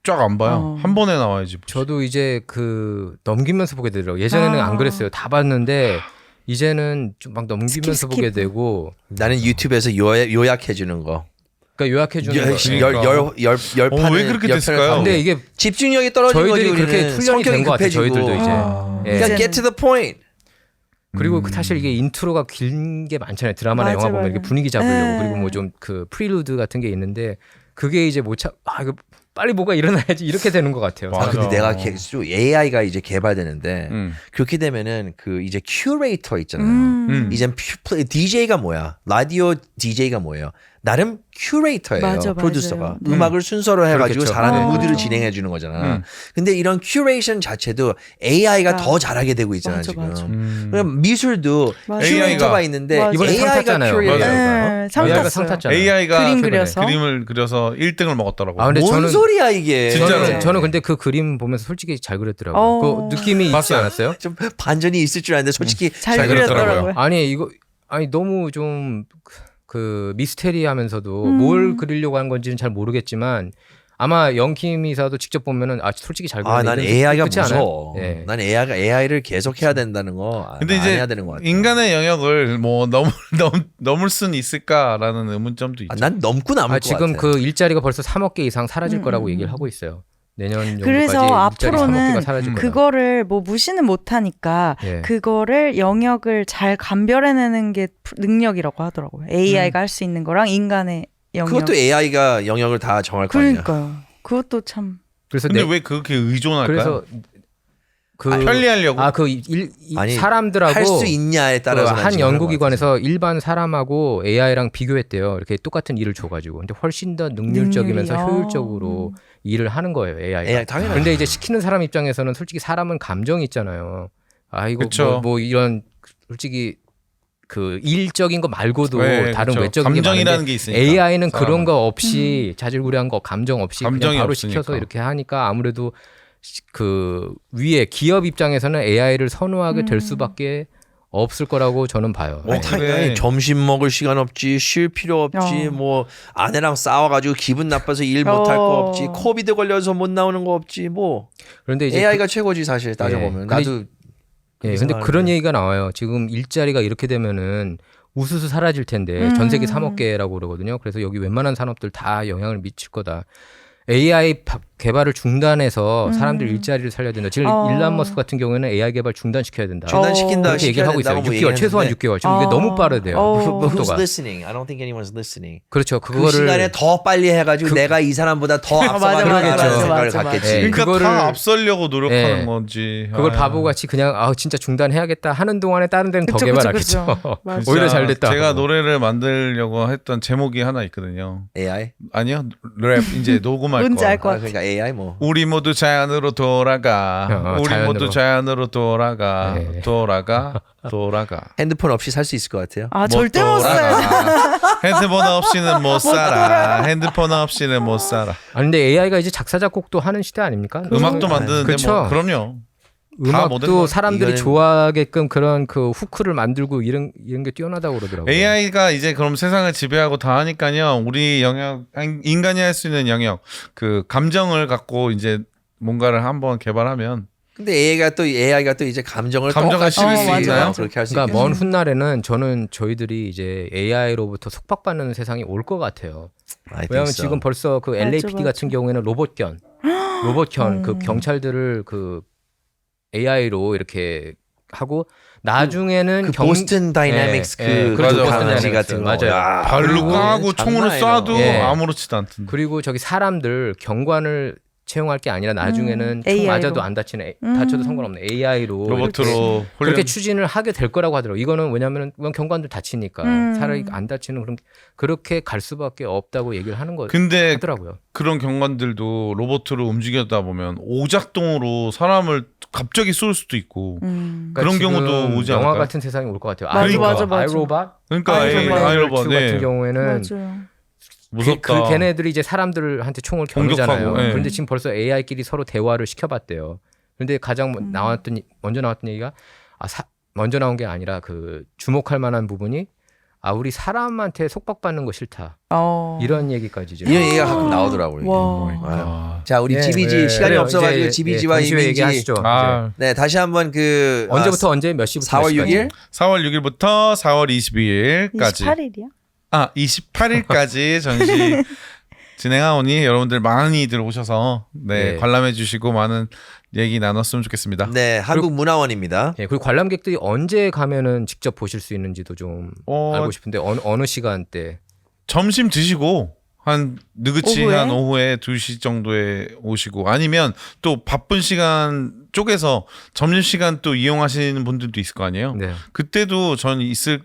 쫙 안 봐요. 한 번에 나와야지. 저도 이제 그 넘기면서 보게 되더라고요. 예전에는 안 그랬어요. 다 봤는데 이제는 좀 막 넘기면서 스킵. 보게 되고. 나는 유튜브에서 요약해 주는 거. 그러니까 요약해 주는 거. 열 판을 왜 그렇게 열 됐을까요? 편을 근데 봤는데 이게 집중력이 떨어진 거지 저희들이 그렇게 우리는. 훈련이 성격이 된 것 같아요. 급해지고. 저희들도 이제. 예. 그러니까 get to the point. 그리고 사실 이게 인트로가 긴 게 많잖아요. 드라마나 맞아, 영화 보면 맞아. 이렇게 분위기 잡으려고. 네. 그리고 뭐 좀 그 프리루드 같은 게 있는데 그게 이제 이거 빨리 뭐가 일어나야지 이렇게 되는 것 같아요. 맞아. 근데 내가 AI가 이제 개발되는데 음. 그렇게 되면은 그 이제 큐레이터 있잖아요. 이젠 DJ가 뭐야? 라디오 DJ가 뭐예요? 나름 큐레이터예요. 맞아, 프로듀서가 맞아요. 음악을 순서로 해가지고 그렇겠죠. 잘하는 네. 무드를 진행해 주는 거잖아. 음. 근데 이런 큐레이션 자체도 AI가 더 잘하게 되고 있잖아 맞아, 지금. 맞아. 그럼 미술도 맞아. 큐레이터가 있는데 맞아. 이번에 상 AI가 탔잖아요. 큐레이터. 네, 상 AI가 탔어요. 상 탔잖아요. AI가 그림 최근에. 그려서. 그림을 그려서 1등을 먹었더라고. 아, 근데 뭔 저는- 소리야 이게? 진짜로. 저는 근데 그 그림 보면서 솔직히 잘 그렸더라고요. 어. 그 느낌이 있지 봤어요. 않았어요? 좀 반전이 있을 줄 알았는데 솔직히 잘 잘 그렸더라고요. 그렸더라고요. 아니 이거 너무 좀 그 미스테리하면서도 뭘 그리려고 하는 건지는 잘 모르겠지만 아마 영킴 이사도 직접 보면은 솔직히 잘 그렸네. 난 이런 AI가 그렇지 않아요? 무서워. 예. 난 AI를 계속 해야 된다는 거. 근데 안 이제 해야 되는 것 같아. 인간의 영역을 뭐 넘을 수는 있을까라는 의문점도 있죠. 난 넘고 남을 것 지금 같아. 그 일자리가 벌써 3억 개 이상 사라질 거라고 얘기를 하고 있어요. 내년 정도까지 그래서 일자리 3억 개가 앞으로는 사라질 거다. 그거를 뭐 무시는 못하니까 예. 그거를 영역을 잘 감별해내는 게 능력이라고 하더라고요. AI가 할 수 있는 거랑 인간의 영역. 그것도 AI가 영역을 다 정할 거 아니야. 그러니까요. 그것도 참. 그래서 근데 왜 그렇게 의존할까요? 그래서 그 편리하려고. 아니, 사람들하고 할 수 있냐에 따라서 그 한 연구기관에서 일반 사람하고 AI랑 비교했대요. 이렇게 똑같은 일을 줘가지고. 근데 훨씬 더 능률적이면서 능률이요. 효율적으로 일을 하는 거예요. AI가. AI 당연하죠. 근데 이제 시키는 사람 입장에서는 솔직히 사람은 감정이 있잖아요. 이거 그쵸. 뭐 이런 솔직히 그 일적인 거 말고도 네, 다른 그쵸. 외적인 게 감정이라는 많은데 게 있으니까. AI는 사람은. 그런 거 없이 자질구레한 거 감정 없이 그냥 감정이 바로 없으니까. 시켜서 이렇게 하니까 아무래도 그 위에 기업 입장에서는 AI를 선호하게 될 수밖에 없을 거라고 저는 봐요. 네. 당연히 점심 먹을 시간 없지, 쉴 필요 없지, 뭐 아내랑 싸워가지고 기분 나빠서 일 못할 거 없지, 코비드 걸려서 못 나오는 거 없지, 뭐 그런데 이제 AI가 최고지 사실 따져보면. 근데 나도 근데 생각하는데. 그런 얘기가 나와요. 지금 일자리가 이렇게 되면은 우수수 사라질 텐데 전 세계 3억 개라고 그러거든요. 그래서 여기 웬만한 산업들 다 영향을 미칠 거다. AI 개발을 중단해서 사람들 일자리를 살려야 된다. 지금 일란 머스크 같은 경우에는 AI 개발 중단시켜야 된다. 중단시킨다, 그렇게 얘기를 하고 있어요. 시켜야 된다고 6개월 최소한 얘기했는데. 6개월. 지금 이게 너무 빠르대요. But who's 속도가. listening? I don't think anyone's listening. 그렇죠. 그 그거를 시간에 더 빨리 해가지고 내가 이 사람보다 더 맞아, 앞서가겠다는 맞아, 생각을 맞아, 갖겠지. 맞아. 그러니까 그거를- 다 앞서려고 노력하는 예. 건지. 그걸 아유. 바보같이 그냥 진짜 중단해야겠다 하는 동안에 다른 데는 더 그쵸, 개발하겠죠. 맞아. 진짜 오히려 잘 됐다. 제가 노래를 만들려고 했던 제목이 하나 있거든요. AI? 아니요, 랩 이제 녹음할 뭔지 거. 알 것 같아. 그러니까 AI 뭐. 우리 모두 자연으로 돌아가. 우리 자연으로. 모두 자연으로 돌아가. 네. 돌아가. 핸드폰 없이 살 수 있을 것 같아요. 절대 못 써요. 핸드폰 없이는 못 살아. 핸드폰 없이는 못 살아. 근데 AI가 이제 작사 작곡도 하는 시대 아닙니까? 음악도 만드는데 그쵸. 뭐 그럼요. 다 모든 음악도 거- 사람들이 이거는- 좋아하게끔 그런 그 후크를 만들고 이런 게 뛰어나다고 그러더라고요. AI가 이제 그럼 세상을 지배하고 다 하니까요. 우리 영역, 인간이 할 수 있는 영역, 그 감정을 갖고 이제 뭔가를 한번 개발하면 근데 AI가 또 이제 감정을 감정을 실을 수 있나요? 그렇게 할 수 그러니까 있겠죠. 먼 훗날에는 저는 저희들이 이제 AI로부터 속박받는 세상이 올 것 같아요. I think 왜냐하면 so. 지금 벌써 그 맞아, LAPD 맞아. 같은 경우에는 로봇견 그 경찰들을 그 AI로 이렇게 하고 나중에는 그 보스턴 다이내믹스 그 그렇죠. 맞아, 강아지 맞아. 같은 거. 맞아요. 야, 발로 그리고 까고 총으로 장난 쏴도 아니에요. 예. 아무렇지도 않던데. 그리고 저기 사람들 경관을 채용할 게 아니라 나중에는 총 AI로. 맞아도 안 다치는 다쳐도 상관없는 AI로 로봇으로 그렇게 추진을 하게 될 거라고 하더라고요. 이거는 왜냐하면 경관들 다치니까 사람이 안 다치는 그렇게 갈 수밖에 없다고 얘기를 하는 거 근데 하더라고요. 그런 경관들도 로봇으로 움직여다 보면 오작동으로 사람을 갑자기 쏠 수도 있고 그런 그러니까 경우도 지금 오지 영화 않을까요? 같은 세상이 올 것 같아요. 맞아, 그러니까. 맞아, 맞아. 아이로봇 그러니까 아이로봇 아이로봇 같은 경우에는 맞아요. 무섭다. 그 걔네들이 이제 사람들한테 총을 겨누잖아요. 공격하고, 예. 그런데 지금 벌써 AI끼리 서로 대화를 시켜봤대요. 그런데 가장 먼저 나왔던 얘기가 먼저 나온 게 아니라 그 주목할 만한 부분이 우리 사람한테 속박받는 거 싫다. 이런 얘기까지 지금. 이런 얘기가 가끔 나오더라고요. 이게. 와. 아. 자, 우리 예, GBG 예. 시간이 그래요. 없어가지고 이제, GBG와 동시에 이민지 얘기하시죠. 아, 네, 다시 한번 그 언제부터 언제 몇 시부터 4월 몇 시까지? 6일 4월 6일부터 4월 22일까지 28일이야? 28일까지 전시 진행하오니 여러분들 많이들 오셔서 네. 관람해 주시고 많은 얘기 나눴으면 좋겠습니다. 네, 한국문화원입니다. 예, 그리고 관람객들이 언제 가면은 직접 보실 수 있는지도 좀 알고 싶은데 어느 시간대? 점심 드시고 한 느긋이 오후에? 한 오후에 2시 정도에 오시고 아니면 또 바쁜 시간 쪼개서 점심시간 또 이용하시는 분들도 있을 거 아니에요. 네, 그때도 전 있을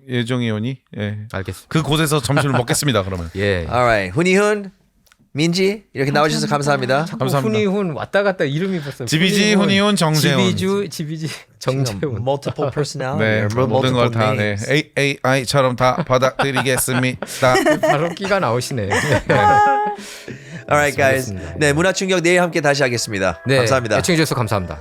예정이오니 예. 알겠습니다. 그곳에서 점심을 먹겠습니다. 그러면 예. alright. 훈이훈, 민지 이렇게 나와주셔서 감사합니다. 자꾸 감사합니다. 훈이훈 왔다 갔다 이름이 벌써 지비지, 훈이훈, 정재훈. 지비지, 정재훈. multiple personality. 네, or 모든 걸 다 네. names. AI처럼 다 받아들이겠습니다. 바로 끼가 나오시네. Alright, guys. 알겠습니다. 네, 문화 충격 내일 함께 다시 하겠습니다. 네, 감사합니다. 애청해 주셔서 감사합니다.